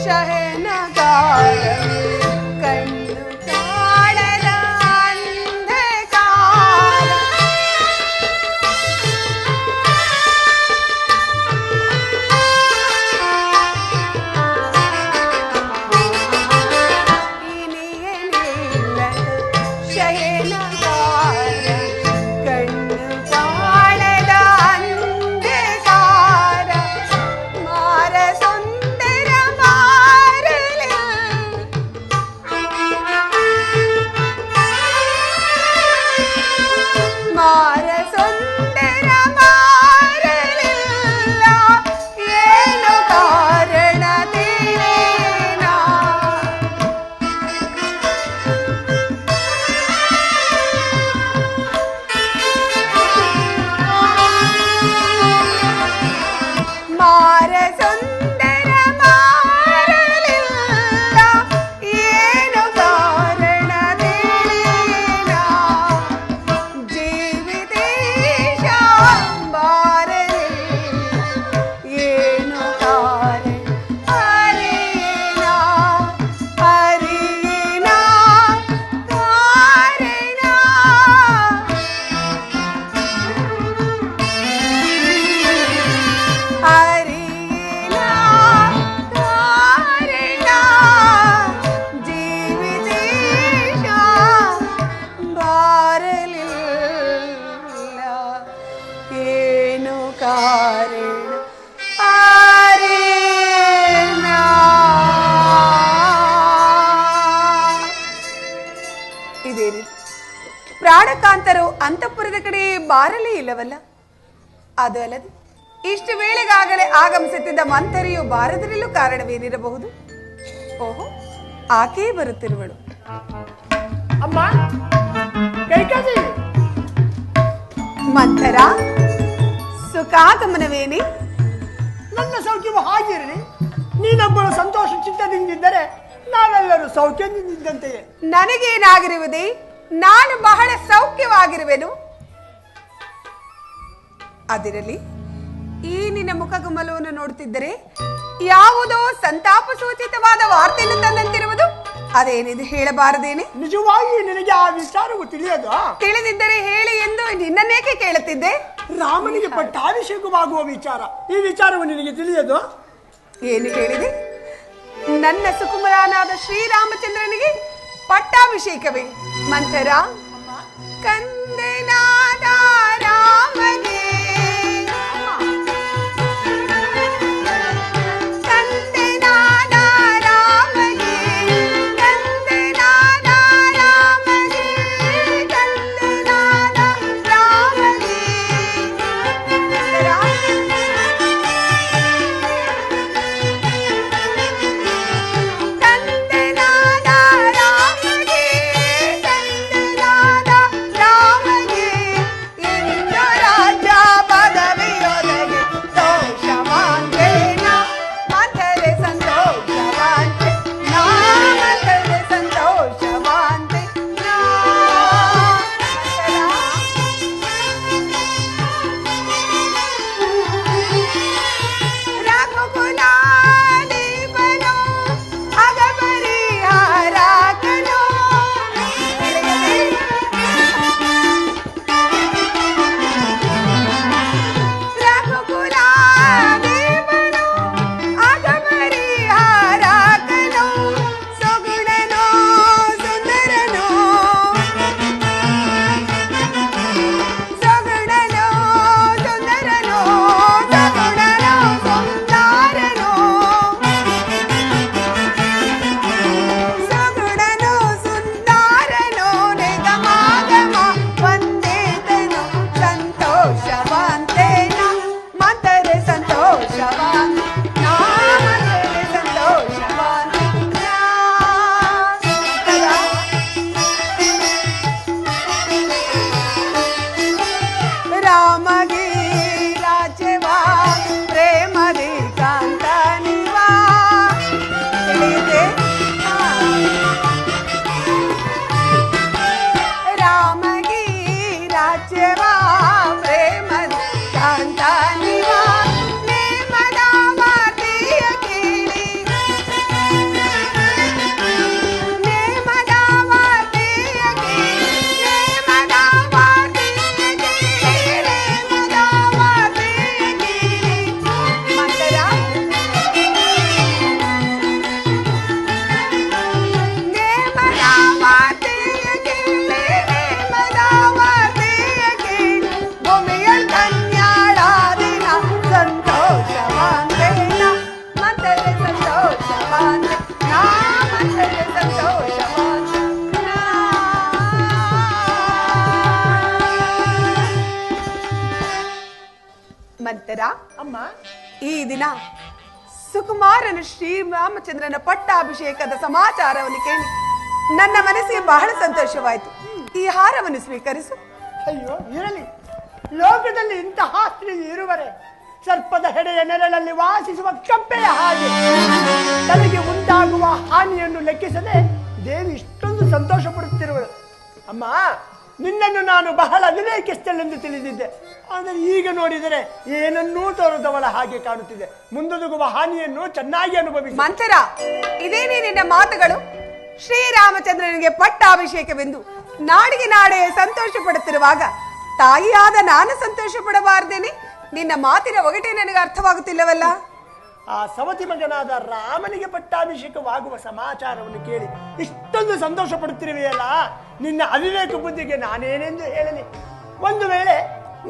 ಶಯನಗಾರ ಕಣ್ಣು ಕಾಣದ ಅಂಧಕಾರ ಇನಿಯನಿಲ್ಲದ ಶಯನಗಾರ ಕಣ್ಣು ಕಾಣದ ಅಂಧಕಾರ ಮಾರ ಸುಂದರ ಮಾರಲ ಮಾರ ಸುಂದರ ಮಾರಲಿಲ್ಲ ಏನು ಕಾರಣ ತಿಳಿಯೇನ ಮಾರ ಸುಂದರ ಮಾರಲಿಲ್ಲ ಏನು ಕಾರಣ ತಿಳಿಯೇನ ಜೀವಿತೇಶ ಬಾರಲಿಲ್ಲ ಏನು ಕಾರಣ ಹರಿಯೇನ ಹರಿಯೇನ ಕಾರಣ ಹರಿಯೇನ ಕಾರಣ ಜೀವಿತೇಶ ಬಾರಲಿಲ್ಲ ಏನು ಕಾರಣ ಹರಿಯೇನ ಇದೇ ರೀತಿ ಪ್ರಾಣಕಾಂತರು ಅಂತಃಪುರದ ಕಡೆ ಬಾರಲೇ ಇಲ್ಲವಲ್ಲ ಅದು ಅಲ್ಲದೆ ಇಷ್ಟು ವೇಳೆಗಾಗಲೇ ಆಗಮಿಸುತ್ತಿದ್ದ ಮಂಥರಿಯು ಬಾರದಿರಲು ಕಾರಣವೇನಿರಬಹುದು? ಓಹೋ, ಆಕೆಯೇ ಬರುತ್ತಿರುವಳು. ಅಮ್ಮ ಕೈಕಾಜಿ ಮಂಥರ, ಸುಖಾಗಮನವೇನೆ? ನನ್ನ ಸೌಖ್ಯವು ಹಾಗಿರಲಿ. ನೀನೊಬ್ಬಳು ಸಂತೋಷ ಚಿತ್ತದಿಂದಿದ್ದರೆ ನಾವೆಲ್ಲರೂ ಸೌಖ್ಯದಿಂದಿದ್ದಂತೆಯೇ. ನನಗೇನಾಗಿರುವುದೇ? ನಾನು ಬಹಳ ಸೌಖ್ಯವಾಗಿರುವೆನು. ಅದಿರಲಿ, ಈ ನಿನ್ನ ಮುಖಗುಮಲವನ್ನು ನೋಡುತ್ತಿದ್ದರೆ ಯಾವುದೋ ಸಂತಾಪ ಸೂಚಿತವಾದ ವಾರ್ತೆಯನ್ನು ತಂದಂತಿರುವುದು. ಅದೇನಿದು, ಹೇಳಬಾರದೇನೆ? ನಿಜವಾಗಿ ನಿನಗೆ ಆ ವಿಚಾರವು ತಿಳಿಯದು? ತಿಳಿದಿದ್ದರೆ ಹೇಳಿ ಎಂದು ನಿನ್ನನ್ನೇಕೆ ಕೇಳುತ್ತಿದ್ದೆ? ರಾಮನಿಗೆ ಪಟ್ಟಾಭಿಷೇಕವಾಗುವ ವಿಚಾರ, ಈ ವಿಚಾರವು ನಿನಗೆ ತಿಳಿಯದು? ಏನು ಹೇಳಿದೆ? ನನ್ನ ಸುಕುಮಾರನಾದ ಶ್ರೀರಾಮಚಂದ್ರನಿಗೆ ಪಟ್ಟಾಭಿಷೇಕವೇ? ಮಂಥರ, ಕಂದನಾದ ರಾಮನೇ ಕಂದನಾದ ರಾಮನೇ ಕಂದನಾದ ರಾಮನೇ ಕಂದನಾದ ರಾಮನೇ ಕಂದನಾದ ರಾಮನೇ ಕಂದನಾದ ರಾಮನೇ ಇಂದು ರಾಜ್ಯ ಮಂತರ ಅಮ್ಮ, ಈ ದಿನ ಸುಕುಮಾರನ ಶ್ರೀರಾಮಚಂದ್ರನ ಪಟ್ಟಾಭಿಷೇಕದ ಸಮಾಚಾರವನ್ನು ಕೇಳಿ ನನ್ನ ಮನಸ್ಸಿಗೆ ಬಹಳ ಸಂತೋಷವಾಯಿತು. ಈ ಹಾರವನ್ನು ಸ್ವೀಕರಿಸು. ಅಯ್ಯೋ ಇರಲಿ, ಲೋಕದಲ್ಲಿ ಇಂತಹ ಸ್ತ್ರೀ ಇರುವರೆ ಸರ್ಪದ ಹೆಡೆಯ ನೆರಳಲ್ಲಿ ವಾಸಿಸುವ ಕಪ್ಪೆಯ ಹಾಗೆ ತನಗೆ ಉಂಟಾಗುವ ಹಾನಿಯನ್ನು ಲೆಕ್ಕಿಸದೆ ದೇವಿ ಇಷ್ಟೊಂದು ಸಂತೋಷ ಪಡುತ್ತಿರುವಳು. ಅಮ್ಮ, ನಿನ್ನನ್ನು ನಾನು ಬಹಳ ವಿವೇಕಿಸ್ತಳೆಂದು ತಿಳಿದಿದ್ದೆ, ಆದರೆ ಈಗ ನೋಡಿದರೆ ಏನನ್ನೂ ತೋರದವಳ ಹಾಗೆ ಕಾಣುತ್ತಿದೆ. ಮುಂದೊದಗುವ ಹಾನಿಯನ್ನು ಚೆನ್ನಾಗಿ ಅನುಭವಿಸಿ. ಮಂತರ, ಇದೇನೇ ನಿನ್ನ ಮಾತುಗಳು? ಶ್ರೀರಾಮಚಂದ್ರನಿಗೆ ಪಟ್ಟಾಭಿಷೇಕವೆಂದು ನಾಡಿಗೆ ನಾಡೆ ಸಂತೋಷ ಪಡುತ್ತಿರುವಾಗ ತಾಯಿಯಾದ ನಾನು ಸಂತೋಷ ಪಡಬಾರ್ದೇನೆ? ನಿನ್ನ ಮಾತಿನ ಒಗಟೆ ನನಗೆ ಅರ್ಥವಾಗುತ್ತಿಲ್ಲವಲ್ಲ. ಆ ಸವತಿ ಮಗನಾದ ರಾಮನಿಗೆ ಪಟ್ಟಾಭಿಷೇಕವಾಗುವ ಸಮಾಚಾರವನ್ನು ಕೇಳಿ ಇಷ್ಟೊಂದು ಸಂತೋಷ ಪಡುತ್ತಿರುವೆಯಲ್ಲ, ನಿನ್ನ ಅವಿವೇಕ ಬುದ್ಧಿಗೆ ನಾನೇನೆಂದು ಹೇಳಲಿ? ಒಂದು ವೇಳೆ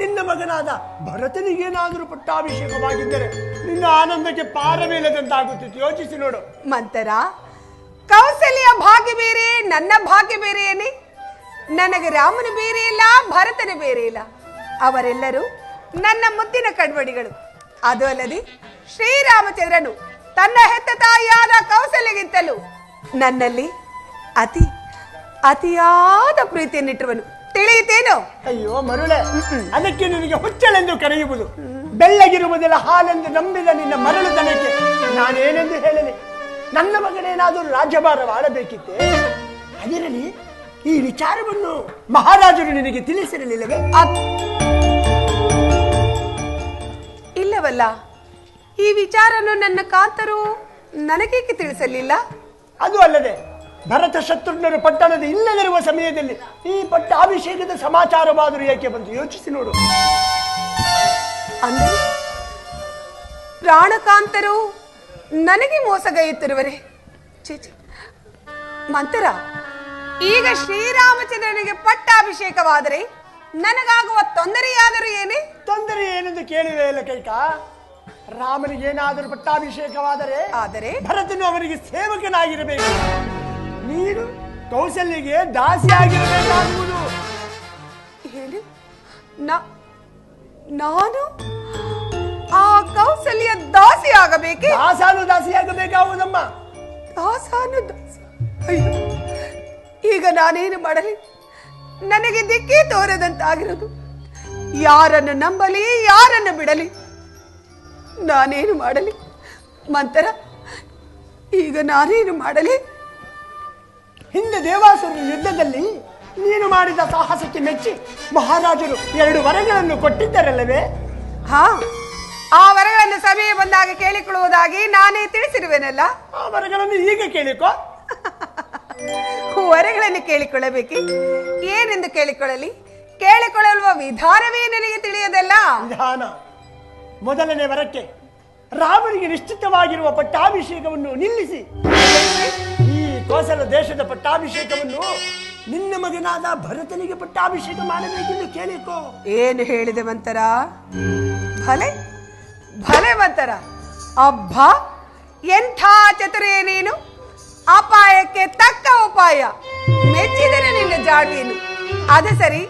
ನಿನ್ನ ಮಗನಾದ ಭರತನಿಗೇನಾದರೂ ಪಟ್ಟಾಭಿಷೇಕವಾಗಿದ್ದರೆ ನಿನ್ನ ಆನಂದಕ್ಕೆ ಪಾರವಿಲ್ಲದಂತಾಗುತ್ತಿತ್ತು. ಯೋಚಿಸಿ ನೋಡು. ಮಂತರ, ಕೌಸಲ್ಯ ಭಾಗ್ಯ ಬೇರೆ, ನನ್ನ ಭಾಗ್ಯ ಬೇರೆಯೇನೆ? ನನಗೆ ರಾಮನು ಬೇರೆ ಇಲ್ಲ, ಭರತನು ಬೇರೆ ಇಲ್ಲ. ಅವರೆಲ್ಲರೂ ನನ್ನ ಮುದ್ದಿನ ಕಡ್ವಡಿಗಳು. ಅದು ಅಲ್ಲದೆ ಶ್ರೀರಾಮಚಂದ್ರನು ತನ್ನ ಹೆತ್ತ ತಾಯಿಯಾದ ಕೌಸಲ್ಯಗಿಂತಲೂ ನನ್ನಲ್ಲಿ ಅತಿಯಾದ ಪ್ರೀತಿಯನ್ನಿಟ್ಟವನು. ತಿಳಿಯುತ್ತೇನೋ? ಅಯ್ಯೋ ಮರುಳೆ, ಅದಕ್ಕೆ ನಿನಗೆ ಹುಚ್ಚಳೆಂದು ಕರೆಯುವುದು. ಬೆಳ್ಳಗಿರುವುದೆಲ್ಲ ಹಾಲೆಂದು ನಂಬಿದ ನಿನ್ನ ಮರಳುತನಕ್ಕೆ ನಾನೇನೆಂದು ಹೇಳಲಿ? ನನ್ನ ಮಗನೇನಾದರೂ ರಾಜ್ಯಭಾರ ಆಳಬೇಕಿತ್ತೆ. ಅದಿರಲಿ, ಈ ವಿಚಾರವನ್ನು ಮಹಾರಾಜರು ನಿನಗೆ ತಿಳಿಸಿರಲಿಲ್ಲವೇ? ಇಲ್ಲವಲ್ಲ, ಈ ವಿಚಾರನು ನನ್ನ ಕಾಂತರು ನನಗೇಕೆ ತಿಳಿಸಲಿಲ್ಲ? ಅದು ಅಲ್ಲದೆ ಭರತ ಶತ್ರುಘ್ನರು ಪಟ್ಟಣದ ಇಲ್ಲದಿರುವ ಸಮಯದಲ್ಲಿ ಈ ಪಟ್ಟಾಭಿಷೇಕದ ಸಮಾಚಾರವಾದರೂ ಏಕೆ ಬಂತು? ಯೋಚಿಸಿ ನೋಡು. ಅಂದರೆ ಪ್ರಾಣಕಾಂತರು ನನಗೆ ಮೋಸಗೈಯುತ್ತಿರುವರೆ? ಚೇಚಿ ಮಂತರ, ಈಗ ಶ್ರೀರಾಮಚಂದ್ರನಿಗೆ ಪಟ್ಟಾಭಿಷೇಕವಾದರೆ ನನಗಾಗುವ ತೊಂದರೆಯಾದರೂ ಏನೇ? ತೊಂದರೆ ಏನೆಂದು ಕೇಳಿವೆ ಇಲ್ಲ ಕೈಕ? ರಾಮನಿಗೇನಾದರೂ ಪಟ್ಟಾಭಿಷೇಕವಾದರೆ ಭರತನು ಅವನಿಗೆ ಸೇವಕನಾಗಿರಬೇಕು, ನೀನು ಕೌಸಲ್ಯಗೆ ದಾಸಿಯಾಗಿರಬೇಕಾಗುವುದು. ಏನು? ನಾನು ಆ ಕೌಸಲ್ಯ ದಾಸಿ ಆಗಬೇಕೆ? ದಾಸಿಯಾಗಬೇಕಾಗುವುದಮ್ಮ. ದಾಸಿ. ಅಯ್ಯೋ, ಈಗ ನಾನೇನು ಮಾಡಲಿ? ನನಗೆ ದಿಕ್ಕೇ ತೋರದಂತಾಗಿರೋದು. ಯಾರನ್ನು ನಂಬಲಿ, ಯಾರನ್ನು ಬಿಡಲಿ? ನಾನೇನು ಮಾಡಲಿ ಮಂತರ? ಈಗ ನಾನೇನು ಮಾಡಲಿ? ಹಿಂದೆ ದೇವಾಸುರ ಯುದ್ಧದಲ್ಲಿ ನೀನು ಮಾಡಿದ ಸಾಹಸಕ್ಕೆ ಮೆಚ್ಚಿ ಮಹಾರಾಜರು 2 ವರಗಳನ್ನು ಕೊಟ್ಟಿದ್ದರಲ್ಲವೇ? ಹಾ, ಆ ವರಗಳನ್ನು ಸಭೆ ಬಂದಾಗ ಕೇಳಿಕೊಳ್ಳುವುದಾಗಿ ನಾನೇ ತಿಳಿಸಿರುವೆನಲ್ಲ. ಆ ವರಗಳನ್ನು ಈಗ ಕೇಳಿಕೋ. ವರಗಳನ್ನು ಕೇಳಿಕೊಳ್ಳಬೇಕೆ? ಏನೆಂದು ಕೇಳಿಕೊಳ್ಳಲಿ? ಕೇಳಿಕೊಳ್ಳುವ ವಿಧಾನವೇ ನನಗೆ ತಿಳಿಯದಲ್ಲ. ವಿಧಾನ? ಮೊದಲನೇ ವರಕ್ಕೆ ರಾಮನಿಗೆ ನಿಶ್ಚಿತವಾಗಿರುವ ಪಟ್ಟಾಭಿಷೇಕವನ್ನು ನಿಲ್ಲಿಸಿ ಈ ಕೋಸಲ ದೇಶದ ಪಟ್ಟಾಭಿಷೇಕವನ್ನು ನಿನ್ನ ಮಗನಾದ ಭರತನಿಗೆ ಪಟ್ಟಾಭಿಷೇಕ ಮಾಡಬೇಕೆಂದು ಕೇಳಿಕೋ. ಏನು ಹೇಳಿದೆ ಮಂತರ? ಭಲೆ ಭಲೆ ಮಂತರ. ಅಬ್ಬ, ಎಂಥ ಚತುರೇ ನೀನು! ಅಪಾಯಕ್ಕೆ ತಕ್ಕ ಉಪಾಯ. ಮೆಚ್ಚಿದರೆ ನಿನ್ನ ಜಾಡ್ವೇನು. ಅದು ಸರಿ,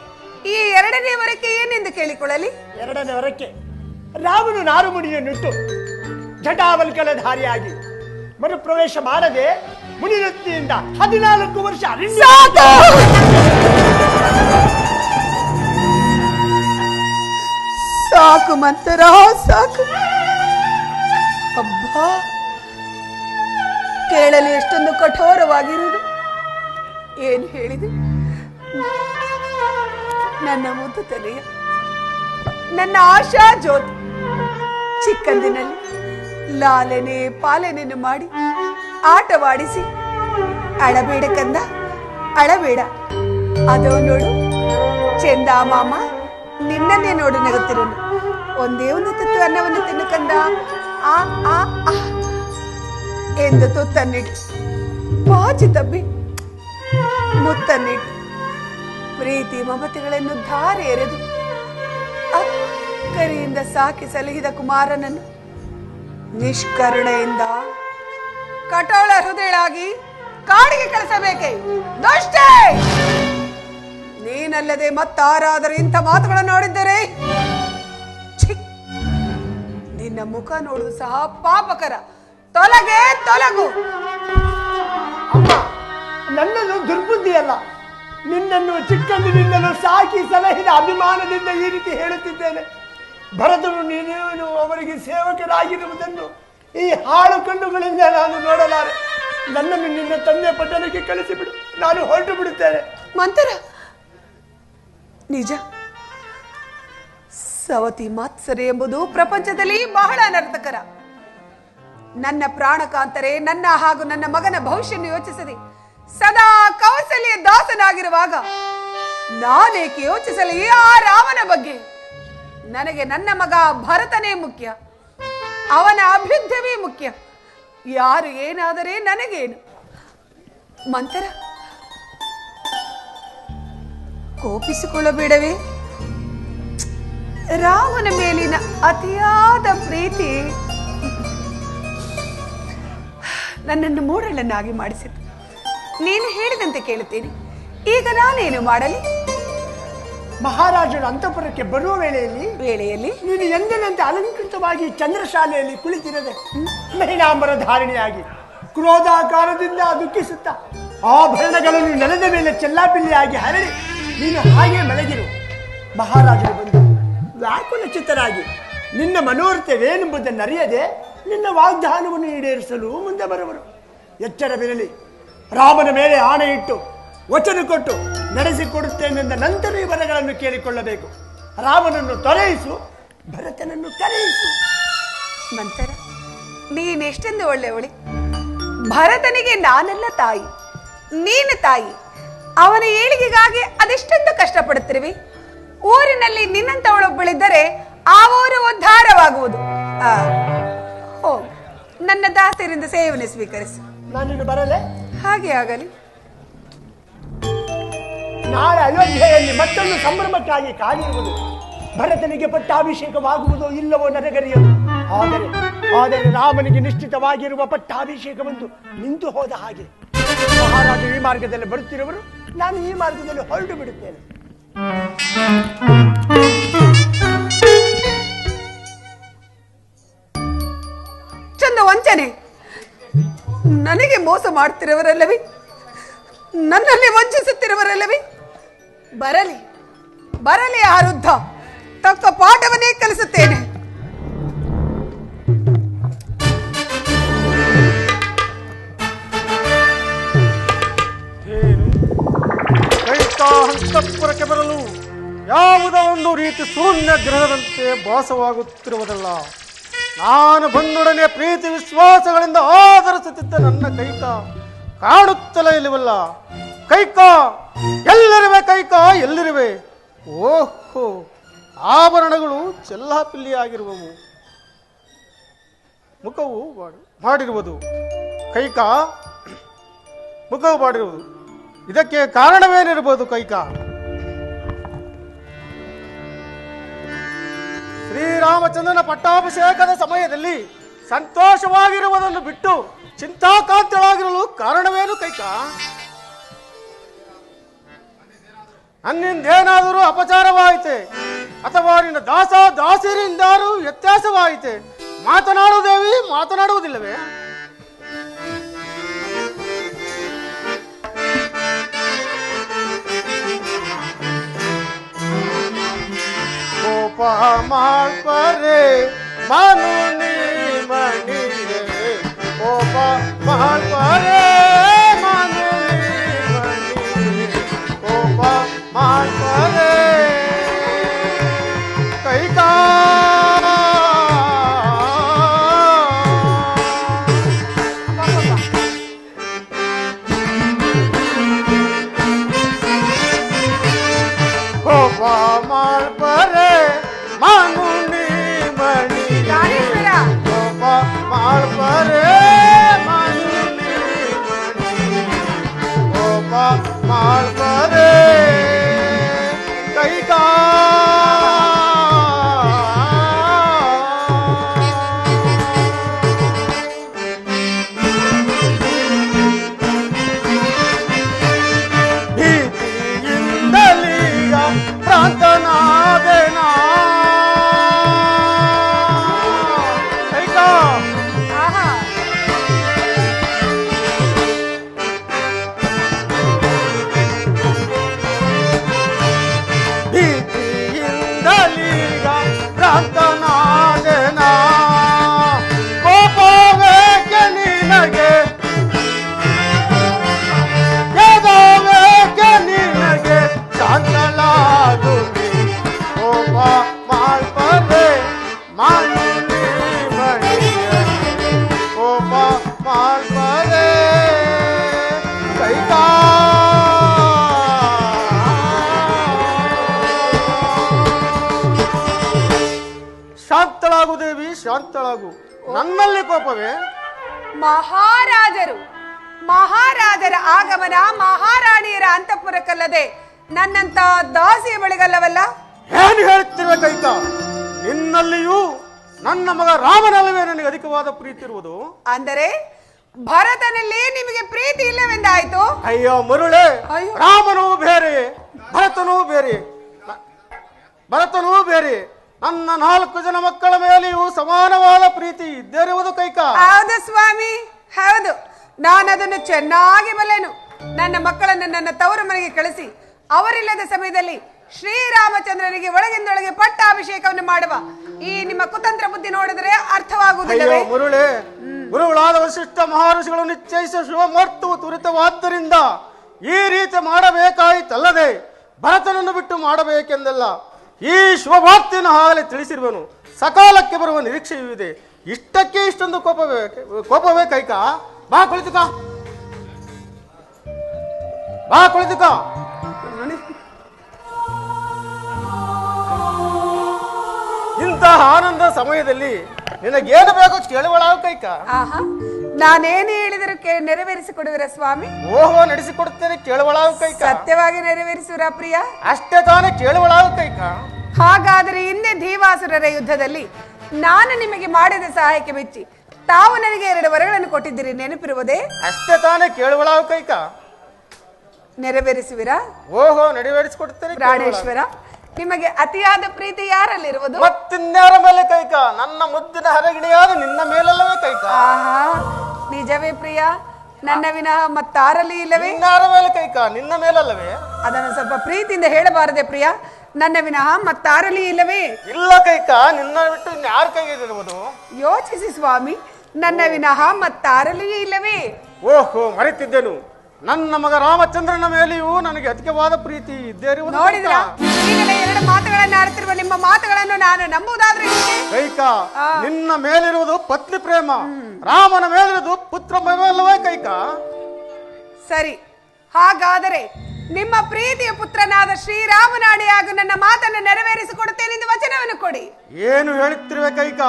ಈ 2ನೇ ವರಕ್ಕೆ ಏನೆಂದು ಕೇಳಿಕೊಳ್ಳಲಿ? 2ನೇ ವರಕ್ಕೆ ರಾಮನು ನಾರುಮುಡಿಯನ್ನಿಟ್ಟು ಜಟಾವಲ್ಕಲಧಾರಿಯಾಗಿ ಮರುಪ್ರವೇಶ ಮಾಡದೆ ಮುನಿವೃತ್ತಿಯಿಂದ 14 ವರ್ಷ ಸಾಕು ಮಂತರ, ಸಾಕು. ಅಬ್ಬಾ, ಕೇಳಲು ಎಷ್ಟೊಂದು ಕಠೋರವಾಗಿರುವುದು. ಏನು ಹೇಳಿದೆ? ನನ್ನ ಮುದ್ದು ತಲೆಯ, ನನ್ನ ಆಶಾ ಜ್ಯೋತಿ, ಚಿಕ್ಕಂದಿನಲ್ಲಿ ಲಾಲನೆ ಪಾಲನೆಯನ್ನು ಮಾಡಿ ಆಟವಾಡಿಸಿ ಅಳಬೇಡ ಕಂದ, ಅಳಬೇಡ. ಅದೋ ನೋಡು ಚಂದ ಮಾಮ, ನಿನ್ನನ್ನೇ ನೋಡು ನಗುತ್ತಿರೋನು. ಒಂದೇ ಒಂದು ತುತ್ತು ಅನ್ನವನ್ನು ತಿನ್ನು ಕಂದ, ಆ ಆ ಎಂದು ತುತ್ತನ್ನಿಟ್ಟು ಪಾಚಿ ತಬ್ಬಿ ಮುತ್ತನ್ನಿಟ್ಟು ಪ್ರೀತಿ ಮಮತೆಗಳನ್ನು ಧಾರೆ ಎರೆದು ಅಕ್ಕರೆಯಿಂದ ಸಾಕಿ ಸಲಹಿದ ಕುಮಾರನನ್ನು ನಿಷ್ಕರುಣೆಯಿಂದ ಕಠೋಳ ಹೃದಯಳಾಗಿ ಕಾಡಿಗೆ ಕಳಿಸಬೇಕೆ? ದುಷ್ಟೇ! ನೀನಲ್ಲದೆ ಮತ್ತಾರಾದರೂ ಇಂಥ ಮಾತುಗಳನ್ನು ನೋಡಿದ್ದರೆ ನಿನ್ನ ಮುಖ ನೋಡುವುದು ಸಹ ಪಾಪಕರ. ತೊಲಗೆ ತೊಲಗು. ಅಮ್ಮ, ನನ್ನದು ದುರ್ಬುದ್ಧಿ ಅಲ್ಲ. ನಿನ್ನನ್ನು ಚಿಕ್ಕಂದಿನಿಂದಲೂ ಸಾಕಿ ಸಲಹಿದ ಅಭಿಮಾನದಿಂದ ಈ ರೀತಿ ಹೇಳುತ್ತಿದ್ದೇನೆ. ಭರತನು ನೀನೇನು ಅವರಿಗೆ ಸೇವಕರಾಗಿರುವುದನ್ನು ಈ ಹಾಳು ಕಣ್ಣುಗಳಿಂದ ನಾನು ನೋಡಲಾರೆ. ನನ್ನನ್ನು ನಿನ್ನ ತಂದೆ ಪಟ್ಟಣಕ್ಕೆ ಕಳಿಸಿಬಿಡು, ನಾನು ಹೊರಟು ಬಿಡುತ್ತೇನೆ. ಮಂತರ ನಿಜ. ಸವತಿ ಮಾತ್ಸರೆ ಎಂಬುದು ಪ್ರಪಂಚದಲ್ಲಿ ಬಹಳ ಅನರ್ಥಕರ. ನನ್ನ ಪ್ರಾಣಕಾಂತರೆ ನನ್ನ ಹಾಗೂ ನನ್ನ ಮಗನ ಭವಿಷ್ಯವನ್ನು ಯೋಚಿಸದೆ ಸದಾ ಕೌಸಲ್ಯ ದಾಸನಾಗಿರುವಾಗ ನಾನೇಕೆ ಯೋಚಿಸಲಿ ಆ ರಾಮನ ಬಗ್ಗೆ? ನನಗೆ ನನ್ನ ಮಗ ಭರತನೇ ಮುಖ್ಯ, ಅವನ ಅಭ್ಯುದಯವೇ ಮುಖ್ಯ. ಯಾರು ಏನಾದರೆ ನನಗೇನು? ಮಂತರ ಕೋಪಿಸಿಕೊಳ್ಳಬೇಡವೇ? ರಾಮನ ಮೇಲಿನ ಅತಿಯಾದ ಪ್ರೀತಿ ನನ್ನನ್ನು ಮೂಢಳನ್ನಾಗಿ ಮಾಡಿಸಿತು. ನೀನು ಹೇಳಿದಂತೆ ಕೇಳುತ್ತೇನೆ. ಈಗ ನಾನೇನು ಮಾಡಲಿ? ಮಹಾರಾಜರು ಅಂತಃಪುರಕ್ಕೆ ಬರುವ ವೇಳೆಯಲ್ಲಿ ನೀನು ಎಂದಿನಂತೆ ಅಲಂಕೃತವಾಗಿ ಚಂದ್ರಶಾಲೆಯಲ್ಲಿ ಕುಳಿತಿರದೆ ಮಹಿಳಾಂಬರ ಧಾರಣೆಯಾಗಿ ಕ್ರೋಧಾಕಾರದಿಂದ ದುಃಖಿಸುತ್ತ ಆಭರಣಗಳನ್ನು ನೆಲದ ಮೇಲೆ ಚೆಲ್ಲಾಪಿಲ್ಲಿಯಾಗಿ ಹರಡಿ ನೀನು ಹಾಗೆ ಮಲಗಿರು. ಮಹಾರಾಜರು ಬಂದು ವ್ಯಾಕುಲ ಚಿತ್ತರಾಗಿ ನಿನ್ನ ಮನೋರಥವೇನೆಂಬುದನ್ನು ಅರಿಯದೆ ನಿನ್ನ ವಾಗ್ದಾನವನ್ನು ಈಡೇರಿಸಲು ಮುಂದೆ ಬರುವರು. ಎಚ್ಚರವಿರಲಿ. ರಾಮನ ಮೇಲೆ ಆಣೆ ಇಟ್ಟು ವಚನ ಕೊಟ್ಟು ನಡೆಸಿಕೊಡುತ್ತೇನೆಂದ ನಂತರ ಈ ವರಗಳನ್ನು ಕೇಳಿಕೊಳ್ಳಬೇಕು. ರಾಮನನ್ನು ತೊರೆಯಿಸು, ಭರತನನ್ನು ಕರೆಯಿಸು. ನಂತರ ನೀನೆಷ್ಟೆಂದು ಒಳ್ಳೆಯವಳಿ. ಭರತನಿಗೆ ನಾನೆಲ್ಲ ತಾಯಿ, ನೀನು ತಾಯಿ. ಅವನ ಏಳಿಗೆಗಾಗಿ ಅದೆಷ್ಟೆಂದು ಕಷ್ಟಪಡುತ್ತಿರುವಿ. ಊರಿನಲ್ಲಿ ನಿನ್ನಂತವಳೊಬ್ಬಳಿದ್ದರೆ ಆ ಊರು ಉದ್ಧಾರವಾಗುವುದು. ಹೋಗು, ನನ್ನ ದಾಸರಿಂದ ಸೇವನೆ ಸ್ವೀಕರಿಸು. ನಾನಿನ್ನು ಬರಲೇ? ಹಾಗೆ ಆಗಲಿ. ನಾಳೆ ಅಯೋಧ್ಯೆಯಲ್ಲಿ ಮತ್ತೊಂದು ಸಂಭ್ರಮಕ್ಕಾಗಿ ಕಾದಿರುವುದು. ಭರತನಿಗೆ ಪಟ್ಟಾಭಿಷೇಕವಾಗುವುದೋ ಇಲ್ಲವೋ ನನಗರಿಯದು. ಆದರೆ ರಾಮನಿಗೆ ನಿಶ್ಚಿತವಾಗಿರುವ ಪಟ್ಟಾಭಿಷೇಕವೆಂದು ನಿಂತು ಹೋದ ಹಾಗೆ. ಮಹಾರಾಜ ಈ ಮಾರ್ಗದಲ್ಲಿ ಬರುತ್ತಿರುವರು, ನಾನು ಈ ಮಾರ್ಗದಲ್ಲಿ ಹೊರಟು ಬಿಡುತ್ತೇನೆ. ಚಂದ ವಂಚನೆ. ನನಗೆ ಮೋಸ ಮಾಡ್ತಿರುವರಲ್ಲವೇ? ನನ್ನಲ್ಲಿ ವಂಚಿಸುತ್ತಿರುವರಲ್ಲವೇ? ಬರಲಿ ಬರಲಿ ಆ ವೃದ್ಧ, ತಕ್ಕ ಪಾಠವನ್ನೇ ಕಲಿಸುತ್ತೇನೆ. ಅಂತಃಪುರಕ್ಕೆ ಬರಲು ಯಾವುದೋ ಒಂದು ರೀತಿ ಶೂನ್ಯ ಗ್ರಹದಂತೆ ಭಾಸವಾಗುತ್ತಿರುವುದಲ್ಲ. ನಾನು ಬಂದೊಡನೆ ಪ್ರೀತಿ ವಿಶ್ವಾಸಗಳಿಂದ ಆಧರಿಸುತ್ತಿದ್ದ ನನ್ನ ಕೈಕ ಕಾಣುತ್ತಲೇ ಇಲ್ಲವಲ್ಲ. ಕೈಕ ಎಲ್ಲಿರುವೆ? ಕೈಕ ಎಲ್ಲಿರುವೆ? ಓಹೋ, ಆಭರಣಗಳು ಚೆಲ್ಲಾಪಿಲ್ಲಿಯಾಗಿರುವವು, ಮುಖವು ಮಾಡಿರುವುದು. ಕೈಕ ಮುಖವು ಮಾಡಿರುವುದು. ಇದಕ್ಕೆ ಕಾರಣವೇನಿರಬಹುದು? ಕೈಕ ಶ್ರೀರಾಮಚಂದ್ರನ ಪಟ್ಟಾಭಿಷೇಕದ ಸಮಯದಲ್ಲಿ ಸಂತೋಷವಾಗಿರುವುದನ್ನು ಬಿಟ್ಟು ಚಿಂತಾಕಾಂತಳಾಗಿರಲು ಕಾರಣವೇನು? ಕೈಕ ನನ್ನಿಂದೇನಾದರೂ ಅಪಚಾರವಾಯಿತೆ ಅಥವಾ ನಿನ್ನ ದಾಸಿಯರಿಂದಾದರೂ ವ್ಯತ್ಯಾಸವಾಯಿತೆ? ಮಾತನಾಡುವುದೇವಿ, ಮಾತನಾಡುವುದಿಲ್ಲವೇ? ಕೋಪ ಮಾಡ್ಪರೆ ಮಾನುನಿ ಮಣಿಯೇ, ಕೋಪ ಮಾಡ್ಪರೆ ಮಾನುನಿ ಮಣಿಯೇ, ಕೋಪ ಮಾಡ್ಪರೆ ಕೈಕಾ. ಕೋಪ ಮಾಡ್ಪರೆ ಮಾನುನಿ ಮಣಿ. ಶಾಂತಳಾಗು. ನನ್ನಲ್ಲಿ ಕೋಪವೇ? ಮಹಾರಾಜರ ಆಗಮನ ಮಹಾರಾಣಿಯರ ಅಂತಃಪುರಕ್ಕಲ್ಲದೆ ನನ್ನಂತ ದಾಸಿಯ ಬಳಿಗಲ್ಲವಲ್ಲ. ಏನು ಹೇಳುತ್ತಿರುವ ಕೈಕ? ನಿನ್ನಲ್ಲಿಯೂ ನನ್ನ ಮಗ ರಾಮನಲ್ಲವೇ ನನಗೆ ಅಧಿಕವಾದ ಪ್ರೀತಿ ಇರುವುದು? ಅಂದರೆ ಭರತನಲ್ಲಿ ನಿಮಗೆ ಪ್ರೀತಿ ಇಲ್ಲವೆಂದಾಯ್ತು? ಅಯ್ಯೋ ಮರುಳೆ, ರಾಮನೂ ಬೇರೆ ಭರತನೂ ಬೇರೆ. ನನ್ನ 4 ಜನ ಮಕ್ಕಳ ಮೇಲೆಯೂ ಸಮಾನವಾದ ಪ್ರೀತಿ ಇದ್ದಿರುವುದು ಕೈಕ. ಹೌದು ಸ್ವಾಮಿ, ಹೌದು. ನಾನು ಅದನ್ನು ಚೆನ್ನಾಗಿ ಬಲ್ಲೆನು. ನನ್ನ ಮಕ್ಕಳನ್ನು ನನ್ನ ತವರು ಮನೆಗೆ ಕಳಿಸಿ ಅವರಿಲ್ಲದ ಸಮಯದಲ್ಲಿ ಶ್ರೀರಾಮಚಂದ್ರನಿಗೆ ಒಳಗಿಂದೊಳಗೆ ಪಟ್ಟಾಭಿಷೇಕವನ್ನು ಮಾಡುವ ಈ ನಿಮ್ಮ ಕುತಂತ್ರ ಬುದ್ಧಿ ನೋಡಿದರೆ ಅರ್ಥವಾಗುವುದಿಲ್ಲವೇ? ಮುರುಳೆ, ಗುರುಗಳಾದ ವಸಿಷ್ಠ ಮಹರ್ಷಿಗಳು ನಿಶ್ಚಯಿಸುವ ಶುಭಮುಹೂರ್ತವು ತುರಿತವಾದ್ದರಿಂದ ಈ ರೀತಿ ಮಾಡಬೇಕಾಯಿತಲ್ಲದೆ ಭರತನನ್ನು ಬಿಟ್ಟು ಮಾಡಬೇಕೆಂದಲ್ಲ. ಈ ಶುಭವಾರ್ತೆಯನ್ನು ಆಗಲೇ ತಿಳಿಸಿರುವನು. ಸಕಾಲಕ್ಕೆ ಬರುವ ನಿರೀಕ್ಷೆಯೂ ಇದೆ. ಇಷ್ಟಕ್ಕೆ ಇಷ್ಟೊಂದು ಕೋಪವೇ ಕೈಕ? ಬಾ ಕುಳಿತುಕ. ಇಂತಹ ಆನಂದ ಸಮಯದಲ್ಲಿ ನಿನಗೇನು ಬೇಕು ಕೇಳುವಳ ಕೈಕ? ಆಹಾ, ನಾನೇನು ಹೇಳಿದರೂ ನೆರವೇರಿಸಿಕೊಡುವಿರ ಸ್ವಾಮಿ? ಓಹೋ, ನಡೆಸಿಕೊಡುತ್ತೇನೆ, ಕೇಳುವಳ ಕೈಕ. ಸತ್ಯವಾಗಿ ನೆರವೇರಿಸುವಿರ ಪ್ರಿಯ? ಅಷ್ಟೇ ತಾನೇ, ಕೇಳುವಳ ಕೈಕ. ಹಾಗಾದರೆ ಹಿಂದೆ ಧೀವಾಸುರರ ಯುದ್ಧದಲ್ಲಿ ನಾನು ನಿಮಗೆ ಮಾಡಿದ ಸಹಾಯಕ್ಕೆ ಮೆಚ್ಚಿ ತಾವು ನನಗೆ 2 ವರಗಳನ್ನು ಕೊಟ್ಟಿದ್ದೀರಿ, ನೆನಪಿರುವುದೇ? ಅಷ್ಟೇ ತಾನೇ, ಕೇಳುವಳ ಕೈಕ. ನೆರವೇರಿಸುವಿರಾ? ಓಹೋ, ನೆರವೇರಿಸಿಕೊಡುತ್ತೇನೆ. ಪ್ರಾಣೇಶ್ವರ, ನಿಮಗೆ ಅತಿಯಾದ ಪ್ರೀತಿ ಯಾರಲ್ಲಿರುವುದು? ಮತ್ತಿನ್ಯಾರ ಮೇಲೆ ಕೈಕ? ನನ್ನ ಮುದ್ದಿನ ಹರಗಿಣಿಯಾದ ನಿನ್ನ ಮೇಲಲ್ಲವೇ ಕೈಕ? ಆಹಾ, ನಿಜವೇ ಪ್ರಿಯ? ನನ್ನ ವಿನಃ ಮತ್ತಾರಲ್ಲಿ ಇಲ್ಲವೇ? ಇನ್ಯಾರ ಮೇಲೆ ಕೈಕ? ನಿನ್ನ ಮೇಲಲ್ಲವೇ? ಅದನ್ನು ಸ್ವಲ್ಪ ಪ್ರೀತಿಯಿಂದ ಹೇಳಬಾರದೆ ಪ್ರಿಯ? ನನ್ನ ವಿನಃ ಮತ್ತಾರಲ್ಲಿ ಇಲ್ಲವೇ? ಇಲ್ಲ ಕೈಕ, ನಿನ್ನ ಬಿಟ್ಟು ಇನ್ಯಾರ ಕೈಗಿರುವುದು? ಯೋಚಿಸಿ ಸ್ವಾಮಿ, ನನ್ನ ವಿನಃ ಮತ್ತಾರಲ್ಲಿಯೂ ಇಲ್ಲವೇ? ಓಹೋ, ಮರೆತಿದ್ದೆನು. ನನ್ನ ಮಗ ರಾಮಚಂದ್ರನ ಮೇಲೆಯೂ ನನಗೆ ಅಧಿಕವಾದ ಪ್ರೀತಿ ಇದ್ದೇ ಇರುವುದು. ನೋಡಿದ್ರ, ಈಗಲೇ 2 ಮಾತುಗಳನ್ನು ಆಡುತ್ತಿರುವ ನಿಮ್ಮ ಮಾತುಗಳನ್ನು ನಾನು ನಂಬುವುದಾದ್ರೆ ಕೈಕ, ನಿನ್ನ ಮೇಲಿರುವುದು ಪತ್ನಿ ಪ್ರೇಮ, ರಾಮನ ಮೇಲಿರುವುದು ಪುತ್ರ ಪ್ರೇಮವಲ್ಲವೇ ಕೈಕ? ಸರಿ, ಹಾಗಾದರೆ ನಿಮ್ಮ ಪ್ರೀತಿಯ ಪುತ್ರನಾದ ಶ್ರೀರಾಮನಾಡಿಯಾಗ ನನ್ನ ಮಾತನ್ನು ನೆರವೇರಿಸಿಕೊಡುತ್ತೇನೆಂದು ವಚನವನ್ನು ಕೊಡಿ. ಏನು ಹೇಳುತ್ತಿರುವೆ ಕೈಕ?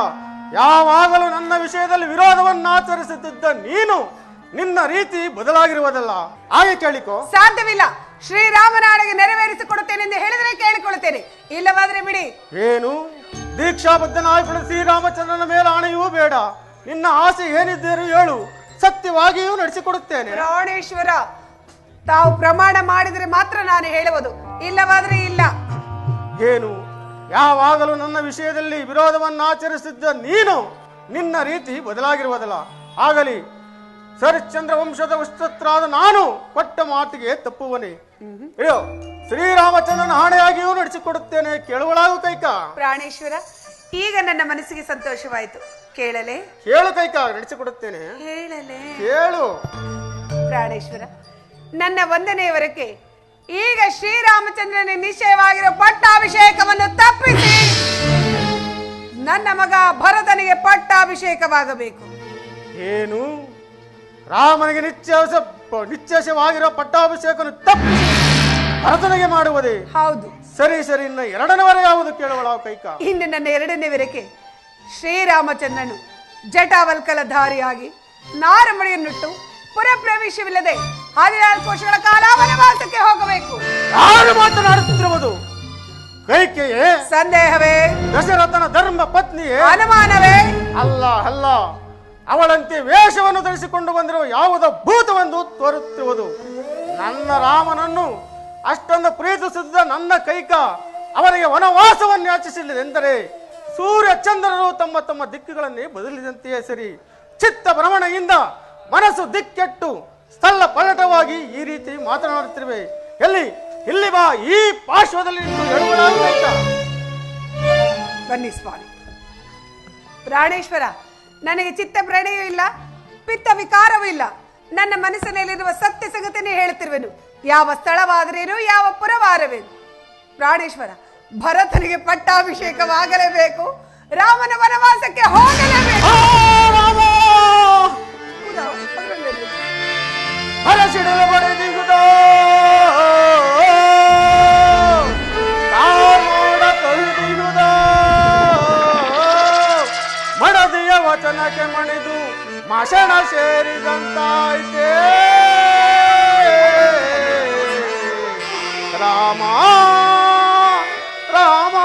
ಯಾವಾಗಲೂ ನನ್ನ ವಿಷಯದಲ್ಲಿ ವಿರೋಧವನ್ನು ಆಚರಿಸುತ್ತಿದ್ದ ನೀನು ನಿನ್ನ ರೀತಿ ಬದಲಾಗಿರುವುದಲ್ಲ. ಹಾಗೆ ಕೇಳಿಕೋ. ಸಾಧ್ಯವಿಲ್ಲ. ಶ್ರೀರಾಮನಾಡಿಗೆ ನೆರವೇರಿಸಿಕೊಡುತ್ತೇನೆಂದು ಹೇಳಿದರೆ ಕೇಳಿಕೊಳ್ಳುತ್ತೇನೆ, ಇಲ್ಲವಾದ್ರೆ ಬಿಡಿ. ಏನು ದೀಕ್ಷಾಬದ್ಧನಾಗಿ ಶ್ರೀರಾಮಚಂದ್ರನ ಮೇಲೆ ಆಣೆಯೂ ಬೇಡ. ನಿನ್ನ ಆಸೆ ಏನಿದ್ದೀರು ಹೇಳು, ಸತ್ಯವಾಗಿಯೂ ನಡೆಸಿಕೊಡುತ್ತೇನೆ. ಪ್ರಾಣೇಶ್ವರ, ತಾವು ಪ್ರಮಾಣ ಮಾಡಿದರೆ ಮಾತ್ರ ನಾನು ಹೇಳುವುದು, ಇಲ್ಲವಾದ್ರೆ ಇಲ್ಲ. ಏನು, ಯಾವಾಗಲೂ ನನ್ನ ವಿಷಯದಲ್ಲಿ ವಿರೋಧವನ್ನು ಆಚರಿಸುತ್ತಿದ್ದ ನೀನು ನಿನ್ನ ರೀತಿ ಬದಲಾಗಿರುವುದಲ್ಲ. ಆಗಲಿ, ಸರಿಶ್ಚಂದ್ರ ವಂಶದ ಉಸ್ತತ್ರಾದ ನಾನು ಕೊಟ್ಟ ಮಾತಿಗೆ ತಪ್ಪುವನೇ? ಅಯ್ಯೋ, ಶ್ರೀರಾಮಚಂದ್ರನ ಹಾಣೆಯಾಗಿಯೂ ನಡೆಸಿಕೊಡುತ್ತೇನೆ, ಕೇಳುವಳಾಗು ಕೈಕ. ಪ್ರಾಣೇಶ್ವರ, ಈಗ ನನ್ನ ಮನಸ್ಸಿಗೆ ಸಂತೋಷವಾಯಿತು. ಕೇಳಲೆ? ಕೇಳು ಕೈಕ, ನಡೆಸಿಕೊಡುತ್ತೇನೆ. ಹೇಳಲೆ? ಕೇಳು. ಪ್ರಾಣೇಶ್ವರ, ನನ್ನ ವಂದನೆಯವರೆಗೆ ಈಗ ಶ್ರೀರಾಮಚಂದ್ರನಿಗೆ ನಿಶ್ಚಯವಾಗಿರೋ ಪಟ್ಟಾಭಿಷೇಕವನ್ನು ತಪ್ಪಿಸಿ ನನ್ನ ಮಗ ಭರತನಿಗೆ ಪಟ್ಟಾಭಿಷೇಕವಾಗಬೇಕು. ಏನು, ರಾಮನಿಗೆ ನಿಶ್ಚಯವಾಗಿರೋ ಪಟ್ಟಾಭಿಷೇಕವನ್ನು ತಪ್ಪಿಸಿ ಭರತನಿಗೆ ಮಾಡುವುದೇ? ಹೌದು. ಸರಿ ಸರಿ, ಇನ್ನು 2ನೇ ವರ ಯಾವುದು ಕೇಳುವಳ ಕೈಕ? ಇನ್ನು ನನ್ನ 2ನೇ ವರಕ್ಕೆ ಶ್ರೀರಾಮಚಂದ್ರನು ಜಟಾವಲ್ಕಲಧಾರಿಯಾಗಿ ನಾರಮಣಿಯನ್ನುಟ್ಟು ಪುರ ಪ್ರವೇಶವಿಲ್ಲದೆ 14 ವರ್ಷಗಳ ಕಾಲ ವನವಾಸಕ್ಕೆ ಹೋಗಬೇಕು. ಯಾರು ಮಾತನಾಡುತ್ತಿರುವುದು? ಕೈಕೆಯೇ? ಸಂದೇಹವೇ? ದಶರಥನ ಧರ್ಮ ಪತ್ನಿಯೇ? ಅನುಮಾನವೇ? ಅಲ್ಲ ಅಲ್ಲ, ಅವಳಂತೆ ವೇಷವನ್ನು ಧರಿಸಿಕೊಂಡು ಬಂದಿರುವ ಯಾವುದೋ ಭೂತವೆಂದು ತೋರುತ್ತಿರುವುದು. ನನ್ನ ರಾಮನನ್ನು ಅಷ್ಟೊಂದು ಪ್ರೀತಿಸುತ್ತಿದ್ದ ನನ್ನ ಕೈಕ ಅವನಿಗೆ ವನವಾಸವನ್ನು ಯಾಚಿಸಲಿದೆಂದರೆ ಸೂರ್ಯ ಚಂದ್ರರು ತಮ್ಮ ತಮ್ಮ ದಿಕ್ಕುಗಳನ್ನೇ ಬದಲಿದಂತೆಯೇ ಸರಿ. ಚಿತ್ತ ಭ್ರಮಣೆಯಿಂದ ಮನಸ್ಸು ದಿಕ್ಕೆಟ್ಟು ಸ್ಥಳ ಪಲ್ಲಟವಾಗಿ ಈ ರೀತಿ ಮಾತನಾಡುತ್ತಿರುವೆ. ಇಲ್ಲಿ ಬಾ, ಈ ಪಾರ್ಶ್ವದಲ್ಲಿ ಹೇಳುವುದಾಗಬೇಕಾ? ಬನ್ನಿ ಸ್ವಾಮಿ. ಪ್ರಾಣೇಶ್ವರ, ನನಗೆ ಚಿತ್ತ ಪ್ರಣಯವೂ ಇಲ್ಲ, ಪಿತ್ತ ವಿಕಾರವೂ ಇಲ್ಲ. ನನ್ನ ಮನಸ್ಸಿನಲ್ಲಿರುವ ಸತ್ಯ ಸಂಗತಿನೇ ಹೇಳುತ್ತಿರುವೆನು. ಯಾವ ಸ್ಥಳವಾದರೇನು, ಯಾವ ಪುರವಾರವೇನು. ಪ್ರಾಣೇಶ್ವರ, ಭರತನಿಗೆ ಪಟ್ಟಾಭಿಷೇಕವಾಗಲೇಬೇಕು, ರಾಮನ ವನವಾಸಕ್ಕೆ ಹೋಗಲೇಬೇಕು. ಮಡದಿ ಸೇರಿದಂತಾಯ್ತೆ ರಾಮ ರಾಮ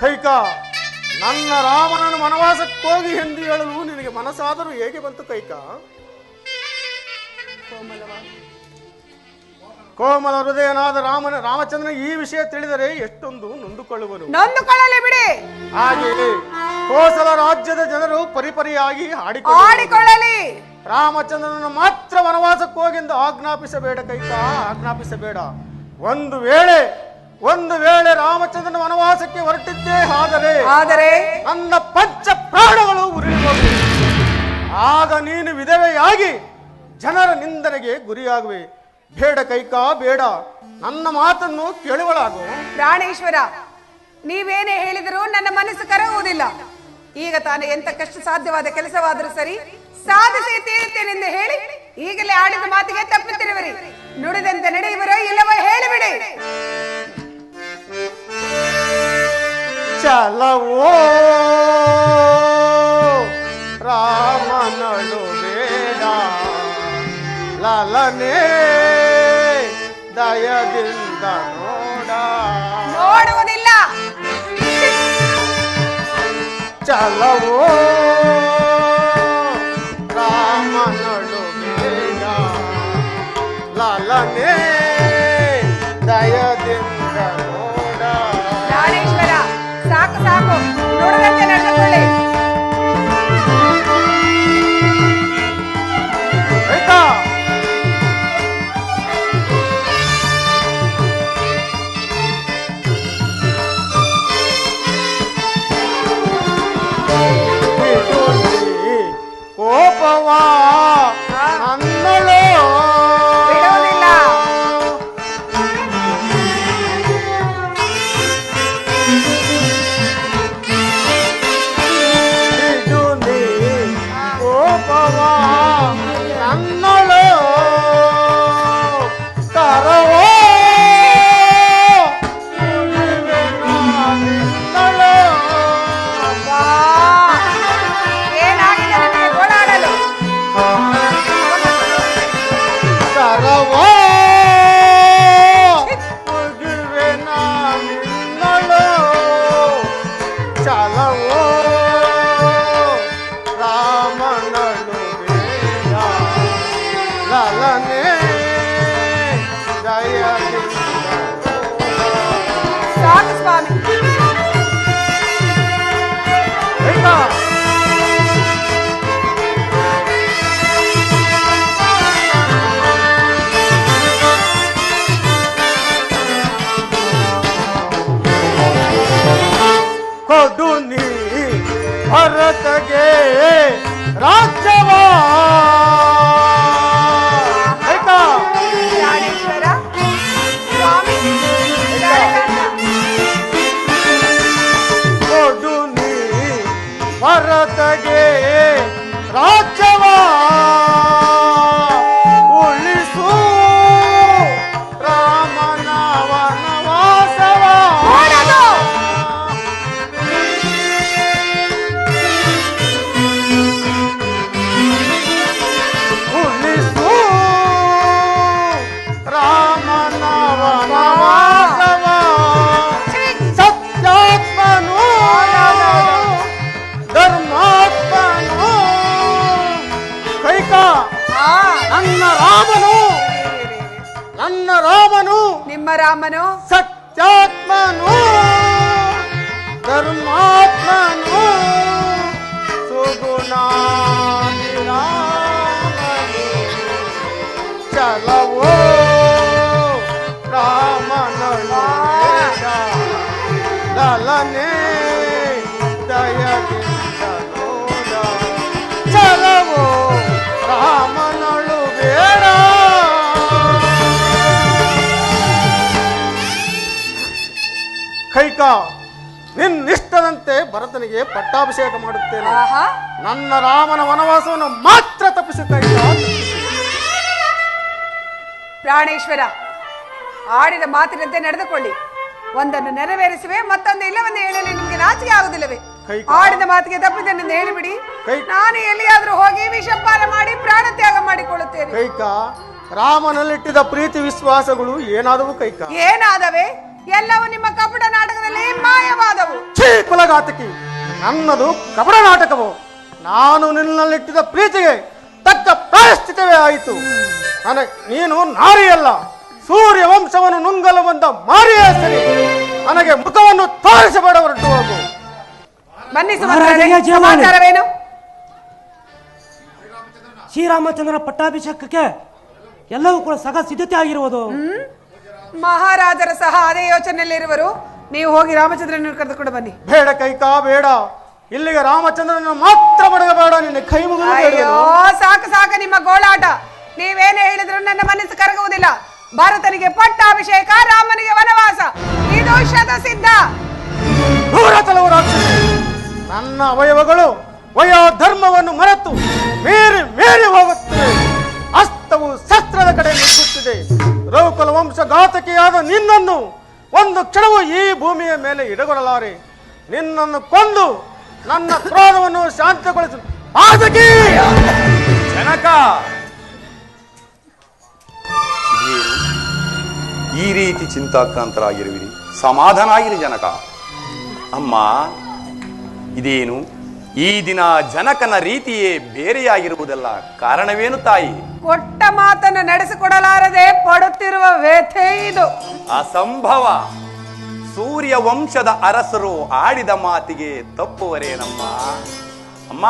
ಕೈಕ ನನ್ನ ರಾಮನನ್ನು ವನವಾಸಕ್ಕೋಗಿ ಎಂದು ಹೇಳಲು ನಿನಗೆ ಮನಸ್ಸಾದರೂ ಹೇಗೆ ಬಂತು ಕೈಕ? ಕೋಮಲ ಹೃದಯನಾದ ರಾಮಚಂದ್ರನ ಈ ವಿಷಯ ತಿಳಿದರೆ ಎಷ್ಟೊಂದು ನೊಂದುಕೊಳ್ಳುವನು. ನೊಂದುಕೊಳ್ಳಲಿ ಬಿಡಿ. ಹಾಗೆಯೇ ಕೋಸಲ ರಾಜ್ಯದ ಜನರು ಪರಿಪರಿಯಾಗಿ ಆಡಿಕೊಳ್ಳಲಿ. ರಾಮಚಂದ್ರನನ್ನು ಮಾತ್ರ ವನವಾಸಕ್ಕೋಗೆಂದು ಆಜ್ಞಾಪಿಸಬೇಡ ಕೈಕ, ಆಜ್ಞಾಪಿಸಬೇಡ. ಒಂದು ವೇಳೆ ರಾಮಚಂದ್ರನ ವನವಾಸಕ್ಕೆ ಹೊರಟಿದ್ದೇ ಆದರೆ ನನ್ನ ಪಂಚ ಪ್ರಾಣಗಳು ಉರಿಯುವುದು. ಆಗ ನೀನು ವಿಧವೆಯಾಗಿ ಜನರ ನಿಂದನೆಗೆ ಗುರಿಯಾಗುವೆ. ಬೇಡ ಕೈಕ, ಬೇಡ. ನನ್ನ ಮಾತನ್ನು ಕೇಳುವಳಾಗು. ಪ್ರಾಣೇಶ್ವರ, ನೀವೇನೇ ಹೇಳಿದರೂ ನನ್ನ ಮನಸ್ಸು ಕರಗುವುದಿಲ್ಲ. ಈಗ ತಾನೇ ಎಂತ ಕಷ್ಟ ಸಾಧ್ಯವಾದ ಕೆಲಸವಾದರೂ ಸರಿ ಸಾಧಿಸಿ ತೀರುತ್ತೇನೆಂದು ಹೇಳಿ ಈಗಲೇ ಆಡಿದ ಮಾತಿಗೆ ತಪ್ಪುತ್ತಿರುವರಿ. ನುಡಿದಂತೆ ನಡೆಯುವರೋ ಇಲ್ಲವೋ ಹೇಳಿಬಿಡಿ. ಚಲವೋ ರಾಮನಳು ಬೇಡ, ಲಲನೆ ದಯದಿಂದ ನೋಡುವುದಿಲ್ಲ. ಚಲವೋ ರಾಮನಳು ಬೇಡ, ಲಲನೆ ದಯದಿಂದ ಪ್ರಾಣೇಶ್ವರ, ಸಾಕು ಸಾಕು, ನುಡಿದಂತೆ ನಡೆದುಕೊಳ್ಳಿ. ಕೋಪವಾ ನನ್ನಳು ಬಿಡುವುದಿಲ್ಲ. ಕೋಪವಾ ನನ್ನಳು ಕರವೋ ಏನಾಗಿದೆ ನನಗೆ ಓಡಾಡಲು? ಕರವೋ ಮುಗಿವೆ ನಿನ್ನಳು ಚಲವೋ ರಾಮನಳು ಬೇಡ, ಲಲನೆ ದಯದಿಂದ ಸಾಕು ಸ್ವಾಮಿ. ಕೊಡು ನೀ ಭರತಗೆ ರಾಜ್ಯವಾ. ಪ್ರಾಣೇಶ್ವರ ಸ್ವಾಮಿ, ಕೊಡು ನೀ ಭರತಗೆ ರಾಜ್ಯವಾ, ಉಳಿಸು ರಾಮನ ವನವಾಸವ. ಉಳಿಸು ರಾಮನ ವನವಾಸವ. ಸತ್ಯಾತ್ಮನು ಧರ್ಮಾತ್ಮನು ಕೈಕ ನನ್ನ ರಾಮನು ನಿಮ್ಮ ರಾಮನು ಸತ್ಯಾತ್ಮನು ಧರ್ಮಾತ್ಮನು ಸುಗುಣಾದಿ ರಾಮನು ಚಲವೋ ರಾಮನಳು ಬೇಡ, ಲಲನೆ ದಯದಿಂದ ನೋಡ. ಚಲವೋ ರಾಮನಳು ಬೇಡ. ಕೈಕ, ನಿನ್ನಿಷ್ಟದಂತೆ ಭರತನಿಗೆ ಪಟ್ಟಾಭಿಷೇಕ ಮಾಡುತ್ತೇನೆ. ಆಹಾ, ನನ್ನ ರಾಮನ ವನವಾಸವನ್ನು ಮಾತ್ರ ತಪ್ಪಿಸು ಕೈಕ. ಪ್ರಾಣೇಶ್ವರ, ಆಡಿದ ಮಾತಿನಂತೆ ನಡೆದುಕೊಳ್ಳಿ. ಒಂದನ್ನು ನೆರವೇರಿಸುವೆ, ಮತ್ತೊಂದು ಇಲ್ಲವೆಂದು ಹೇಳಲಿ ನಿಮ್ಗೆ ನಾಚಿಕೆ ಆಗುದಿಲ್ಲವೇ? ಆಡಿದ ಮಾತಿಗೆ ತಪ್ಪಿದ್ದನ್ನು ಹೇಳಿಬಿಡಿ. ನಾನು ಎಲ್ಲಿಯಾದ್ರೂ ಹೋಗಿ ವಿಷಪಾನ ಮಾಡಿ ಪ್ರಾಣ ತ್ಯಾಗ ಮಾಡಿಕೊಳ್ಳುತ್ತೇನೆ. ಕೈಕ, ರಾಮನಲ್ಲಿಟ್ಟಿದ್ದ ಪ್ರೀತಿ ವಿಶ್ವಾಸಗಳು ಏನಾದವು ಕೈಕ? ಏನಾದವೆ? ಎಲ್ಲವೂ ನಿಮ್ಮ ಕಪಟ ನಾಟಕದಲ್ಲಿ ಮಾಯವಾದವು. ಛೀ ಕುಲಘಾತಕಿ, ನನ್ನದು ಕಪಟ ನಾಟಕವು. ನಾನು ನಿನ್ನಲ್ಲಿಟ್ಟಿದ್ದ ಪ್ರೀತಿಗೆ ತಕ್ಕ ಪ್ರಾಯಶ್ಚಿತವೇ ಆಯಿತು. ನೀನು ನಾರಿಯಲ್ಲ, ಸೂರ್ಯ ವಂಶವನ್ನು ನುಂಗಲು ಬಂದ ಮಾರಿಯೇ ಸರಿ. ನನಗೆ ಮುಖವನ್ನು ತೋರಿಸಬೇಡ, ಹೊರಟು ಹೋಗು. ಬನ್ನಿ ಸಮಾಚಾರವೇನು? ಶ್ರೀರಾಮಚಂದ್ರನ ಪಟ್ಟಾಭಿಷೇಕಕ್ಕೆ ಎಲ್ಲವೂ ಕೂಡ ಸಗ ಸಿದ್ಧತೆ ಆಗಿರುವುದು. ಮಹಾರಾಜರ ಸಹ ಅದೇ ಯೋಚನೆಯಲ್ಲಿರುವರು. ನೀವು ಹೋಗಿ ರಾಮಚಂದ್ರನ ಕರೆದುಕೊಂಡು ಬನ್ನಿ. ಬೇಡ ಕೈಕ, ಬೇಡ. ಇಲ್ಲಿಗೆ ರಾಮಚಂದ್ರನ ಮಾತ್ರ ಬಡಗಬೇಡ, ನಿನ್ನ ಕೈ ಮುಗಿದು. ಅಯ್ಯೋ, ಸಾಕು ನಿಮ್ಮ ಗೋಳಾಟ. ನೀವೇನೇ ಹೇಳಿದ್ರು ನನ್ನ ಮನಸ್ಸು ಕರಗುವುದಿಲ್ಲ. ಭರತನಿಗೆ ಪಟ್ಟಾಭಿಷೇಕ, ರಾಮನಿಗೆ ವನವಾಸ, ಇದು ಶತಸಿದ್ಧ. ನನ್ನ ಅವಯವಗಳು ವಯೋ ಧರ್ಮವನ್ನು ಮರೆತು ಮೇರಿ ಹೋಗುತ್ತಿವೆ. ಅಸ್ತವು ಶಸ್ತ್ರದ ಕಡೆ ನುಗ್ಗುತ್ತಿದೆ. ರಘುಕುಲ ವಂಶ ಘಾತಕಿಯಾದ ನಿನ್ನನ್ನು ಒಂದು ಕ್ಷಣವೂ ಈ ಭೂಮಿಯ ಮೇಲೆ ಇಡಗೊಳ್ಳಲಾರೆ. ನಿನ್ನನ್ನು ಕೊಂದು ನನ್ನ ಕ್ರೋಧವನ್ನು ಶಾಂತಗೊಳಿಸು. ಜನಕ, ಈ ರೀತಿ ಚಿಂತಾಕ್ರಾಂತರಾಗಿರುವಿರಿ. ಸಮಾಧಾನ ಆಗಿರಿ ಜನಕ. ಅಮ್ಮ, ಇದೇನು ಈ ದಿನ ಜನಕನ ರೀತಿಯೇ ಬೇರೆಯಾಗಿರುವುದಲ್ಲ? ಕಾರಣವೇನು ತಾಯಿ? ಕೊಟ್ಟ ಮಾತನ್ನು ನಡೆಸಿಕೊಡಲಾರದೆ ಪಡುತ್ತಿರುವ ವ್ಯಥೆ ಇದು. ಅಸಂಭವ. ಸೂರ್ಯ ವಂಶದ ಅರಸರು ಆಡಿದ ಮಾತಿಗೆ ತಪ್ಪುವರೇನಮ್ಮ? ಅಮ್ಮ,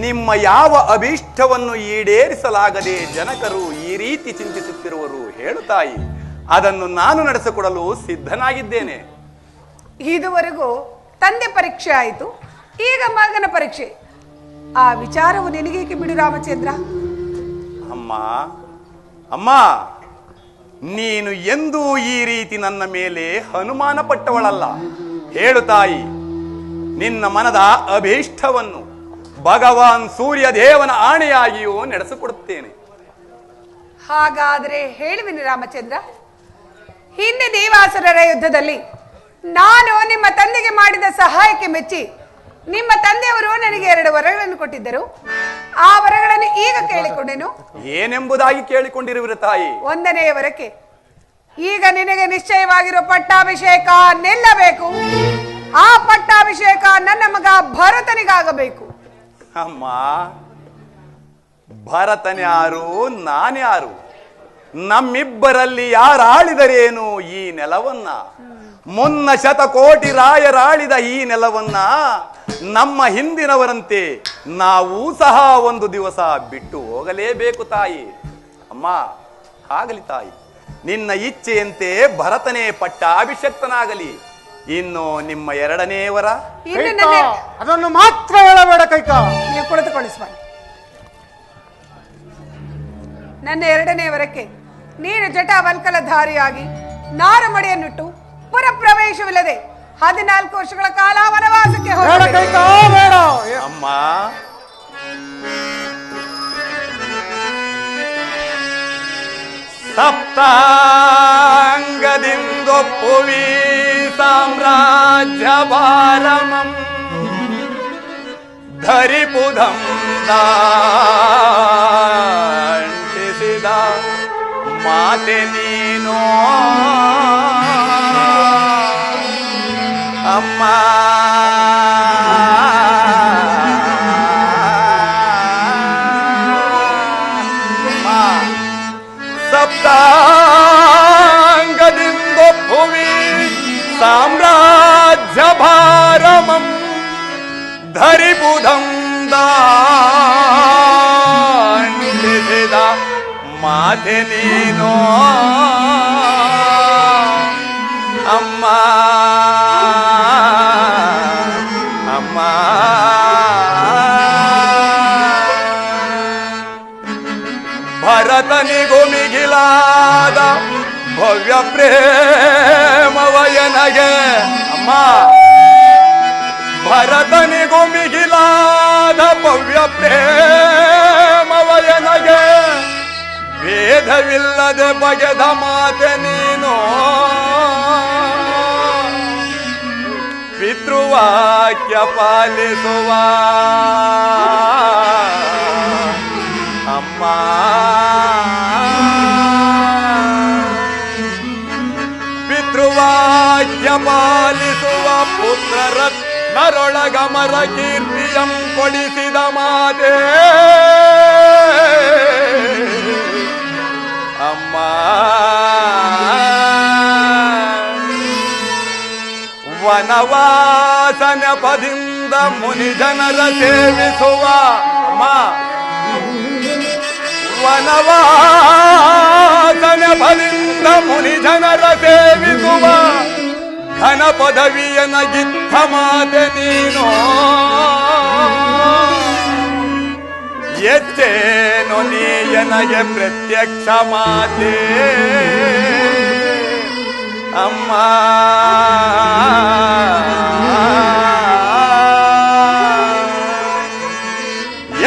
ನಿಮ್ಮ ಯಾವ ಅಭೀಷ್ಟವನ್ನು ಈಡೇರಿಸಲಾಗದೆ ಜನಕರು ಈ ರೀತಿ ಚಿಂತಿಸುತ್ತಿರುವರು ಹೇಳು ತಾಯಿ. ಅದನ್ನು ನಾನು ನಡೆಸಿಕೊಡಲು ಸಿದ್ಧನಾಗಿದ್ದೇನೆ. ಇದುವರೆಗೂ ತಂದೆ ಪರೀಕ್ಷೆ ಆಯಿತು, ಈಗ ಮಗನ ಪರೀಕ್ಷೆ. ಆ ವಿಚಾರವು ನಿನಗೇಕೆ ಬಿಡು ರಾಮಚಂದ್ರ? ಅಮ್ಮ, ನೀನು ಎಂದೂ ಈ ರೀತಿ ನನ್ನ ಮೇಲೆ ಅನುಮಾನ ಪಟ್ಟವಳಲ್ಲ. ಹೇಳು ತಾಯಿ, ನಿನ್ನ ಮನದ ಅಭೀಷ್ಟವನ್ನು ಭಗವಾನ್ ಸೂರ್ಯ ದೇವನ ಆಣೆಯಾಗಿಯೂ ನಡೆಸಿಕೊಡುತ್ತೇನೆ. ಹಾಗಾದರೆ ಹೇಳುವಿನಿ ರಾಮಚಂದ್ರ. ಹಿಂದೆ ದೇವಾಸುರರ ಯುದ್ಧದಲ್ಲಿ ನಾನು ನಿಮ್ಮ ತಂದೆಗೆ ಮಾಡಿದ ಸಹಾಯಕ್ಕೆ ಮೆಚ್ಚಿ ನಿಮ್ಮ ತಂದೆಯವರು ನನಗೆ 2 ವರಗಳನ್ನು ಕೊಟ್ಟಿದ್ದರು. ಆ ವರಗಳನ್ನು ಈಗ ಕೇಳಿಕೊಂಡೆನು. ಏನೆಂಬುದಾಗಿ ಕೇಳಿಕೊಂಡಿರುವಿರ ತಾಯಿ? 1ನೇ ವರಕ್ಕೆ ಈಗ ನಿನಗೆ ನಿಶ್ಚಯವಾಗಿರುವ ಪಟ್ಟಾಭಿಷೇಕ ನಿಲ್ಲಬೇಕು. ಆ ಪಟ್ಟಾಭಿಷೇಕ ನನ್ನ ಮಗ ಭರತನಿಗಾಗಬೇಕು. ಅಮ್ಮ, ಭರತನ್ಯಾರು, ನಾನ್ಯಾರು? ನಮ್ಮಿಬ್ಬರಲ್ಲಿ ಯಾರಾಳಿದರೇನು ಈ ನೆಲವನ್ನ? ಮುನ್ನ ಶತಕೋಟಿ ರಾಯರಾಳಿದ ಈ ನೆಲವನ್ನ ನಮ್ಮ ಹಿಂದಿನವರಂತೆ ನಾವು ಸಹ ಒಂದು ದಿವಸ ಬಿಟ್ಟು ಹೋಗಲೇಬೇಕು ತಾಯಿ. ಅಮ್ಮ, ಆಗಲಿ ತಾಯಿ, ನಿನ್ನ ಇಚ್ಛೆಯಂತೆ ಭರತನೇ ಪಟ್ಟಾಭಿಷಕ್ತನಾಗಲಿ. ಇನ್ನು ನಿಮ್ಮ 2ನೇ ವರ? ಅದನ್ನು ಮಾತ್ರ ಹೇಳಬೇಡ ಕೈಕ. ನೀವು ಕುಳಿತುಕೊಳ್ಳಿ ಸ್ವಾಮಿ. ನನ್ನ 2ನೇ ವರಕ್ಕೆ ನೀನು ಜಟಾವಲ್ಕಲಧಾರಿಯಾಗಿ ನಾರಮಡಿಯನ್ನಿಟ್ಟು ಪುರಪ್ರವೇಶವಿಲ್ಲದೆ 14 ವರ್ಷಗಳ ಕಾಲ ವನವಾಸಕ್ಕೆ ಹೋಗಬೇಕು. ಅಮ್ಮ, ಸಪ್ತಾಂಗದಿಂದೊಪ್ಪುವಿ ಸಾಮ್ರಾಜ್ಯ ಭಾರಮಂ ಧರಿಪುಧಂ ದಾಂಟಿಸಿದ ಮಾತೆ ನೀನೋ ಅಮ್ಮ. ಸಪ್ತಾಂಗದಿಂದೊಪ್ಪುವಿ ಸಾಮ್ರಾಜ್ಯ ಭಾರಮಂ ಧರಿಬುಧಂ ದಾಂಟಿಸಿದ ಮಾತೆ ನೀನೋ ಅಮ್ಮ. ಅಮ್ಮ, ಭರತನಿಗೂ ಮಿಗಿಲಾದ ಭವ್ಯ ಪ್ರೇಮವಯನಗೆ. ಅಮ್ಮ, ಭರತನಿಗೂ ಮಿಗಿಲಾದ ಭವ್ಯ ಪ್ರೇಮವಯನಗೆ ಭೇದವಿಲ್ಲದೆ ಬಗೆದ ಮಾತೆ ನೀನು ಪಿತೃವಾಕ್ಯ ಪಾಲಿಸುವ ಅಮ್ಮ ಪಿತೃವಾಕ್ಯ ಪಾಲಿಸುವ ಪುತ್ರರತ್ನರೊಳಗಮರ ಕೀರ್ತಿಯಂ ಕೊಡಿಸಿದ ಮಾತೆ ಅಮ್ಮ ವನವಾಸ ನೆಪದಿಂದ ಮುನಿ ಜನರ ಸೇವಿಸುವ ವನವಾಸ ನೆಪದಿಂದ ಮುನಿ ಜನರ ಸೇವಿಸುವ ಘನ ಪದವಿಯನಗಿದ್ದ ಮಾತೆ ನೀನು ಎಚ್ಚೇನು ನೀಯನಗೆ ಪ್ರತ್ಯಕ್ಷ ಮಾತೆ ಅಮ್ಮ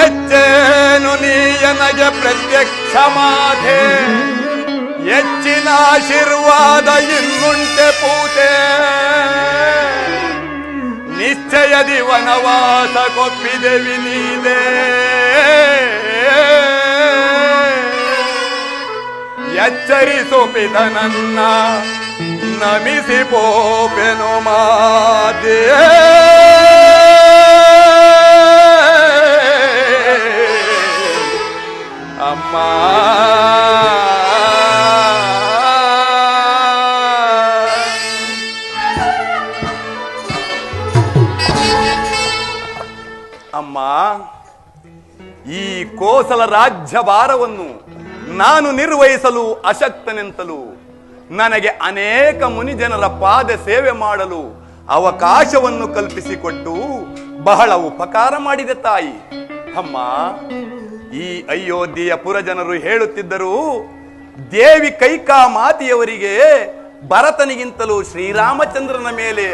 ಎಚ್ಚೇನು ನೀಯನಗೆ ಪ್ರತ್ಯಕ್ಷ ಮಾತೆ ಹೆಚ್ಚಿನ ಆಶೀರ್ವಾದ ಇನ್ನುಂಟೆ ಪೂತೆ ನಿಶ್ಚಯದಿ ವನವಾಸ ಕೊಪ್ಪಿದೆವಿ ನೀದೆ ಎಚ್ಚರಿಸು ಪಿತನನ್ನ ನಮಿಸಿ ಪೋಪೆನು ಮಾತೆ ಅಮ್ಮ ಅಮ್ಮ ಈ ಕೋಸಲ ರಾಜ್ಯ ಭಾರವನ್ನು ನಾನು ನಿರ್ವಹಿಸಲು ಅಶಕ್ತನೆಂತಲೂ ನನಗೆ ಅನೇಕ ಮುನಿಜನರ ಪಾದ ಸೇವೆ ಮಾಡಲು ಅವಕಾಶವನ್ನು ಕಲ್ಪಿಸಿಕೊಟ್ಟು ಬಹಳ ಉಪಕಾರ ಮಾಡಿದೆ ತಾಯಿ. ಅಮ್ಮ, ಈ ಅಯೋಧ್ಯೆಯ ಪುರಜನರು ಹೇಳುತ್ತಿದ್ದರು, ದೇವಿ ಕೈಕಾ ಮಾತೆಯವರಿಗೆ ಭರತನಿಗಿಂತಲೂ ಶ್ರೀರಾಮಚಂದ್ರನ ಮೇಲೆ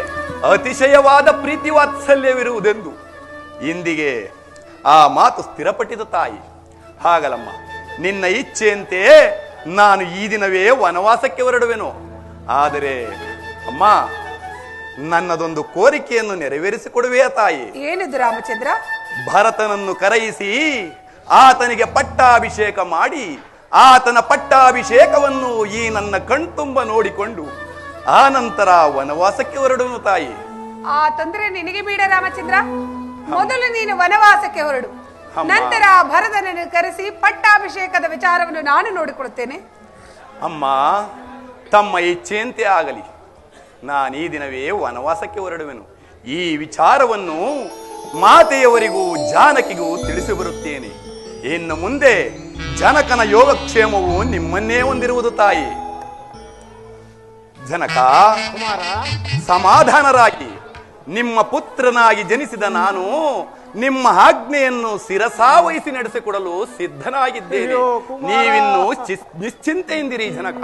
ಅತಿಶಯವಾದ ಪ್ರೀತಿ ವಾತ್ಸಲ್ಯವಿರುವುದೆಂದು. ಇಂದಿಗೆ ಆ ಮಾತು ಸ್ಥಿರಪಟ್ಟಿದ ತಾಯಿ. ಹಾಗಲಮ್ಮ, ನಿನ್ನ ಇಚ್ಛೆಯಂತೆ ನಾನು ಈ ದಿನವೇ ವನವಾಸಕ್ಕೆ ಹೊರಡುವೆನು. ಆದರೆ ಅಮ್ಮ, ನನ್ನದೊಂದು ಕೋರಿಕೆಯನ್ನು ನೆರವೇರಿಸಿಕೊಡುವೆಯಾ ತಾಯಿ? ಏನಿದು ರಾಮಚಂದ್ರ? ಭರತನನ್ನು ಕರೆಯಿಸಿ ಆತನಿಗೆ ಪಟ್ಟಾಭಿಷೇಕ ಮಾಡಿ ಆತನ ಪಟ್ಟಾಭಿಷೇಕವನ್ನು ಈ ನನ್ನ ಕಣ್ತುಂಬ ನೋಡಿಕೊಂಡು ಆ ನಂತರ ವನವಾಸಕ್ಕೆ ಹೊರಡುವನು ತಾಯಿ. ಆ ತೊಂದರೆ ನಿನಗೆ ಬೇಡ ರಾಮಚಂದ್ರ. ಮೊದಲು ನೀನು ವನವಾಸಕ್ಕೆ ಹೊರಡು, ನಂತರ ಭರತನನ್ನು ಕರೆಸಿ ಪಟ್ಟಾಭಿಷೇಕದ ವಿಚಾರವನ್ನು ನಾನು ನೋಡಿಕೊಳ್ಳುತ್ತೇನೆ. ಅಮ್ಮ, ತಮ್ಮ ಇಚ್ಛೆಯಂತೆ ಆಗಲಿ. ನಾನು ಈ ದಿನವೇ ವನವಾಸಕ್ಕೆ ಹೊರಡುವೆನು. ಈ ವಿಚಾರವನ್ನು ಮಾತೆಯವರಿಗೂ ಜಾನಕಿಗೂ ತಿಳಿಸಿ ಬರುತ್ತೇನೆ. ಇನ್ನು ಮುಂದೆ ಜನಕನ ಯೋಗಕ್ಷೇಮವು ನಿಮ್ಮನ್ನೇ ಹೊಂದಿರುವುದು ತಾಯಿ. ಜನಕ, ಸಮಾಧಾನರಾಗಿ ನಿಮ್ಮ ಪುತ್ರನಾಗಿ ಜನಿಸಿದ ನಾನು ನಿಮ್ಮ ಆಜ್ಞೆಯನ್ನು ಶಿರಸಾವಹಿಸಿ ನಡೆಸಿಕೊಡಲು ಸಿದ್ಧನಾಗಿದ್ದೇನೆ. ನೀವಿನ್ನು ನಿಶ್ಚಿಂತೆಯಿಂದಿರಿ ಜನಕ.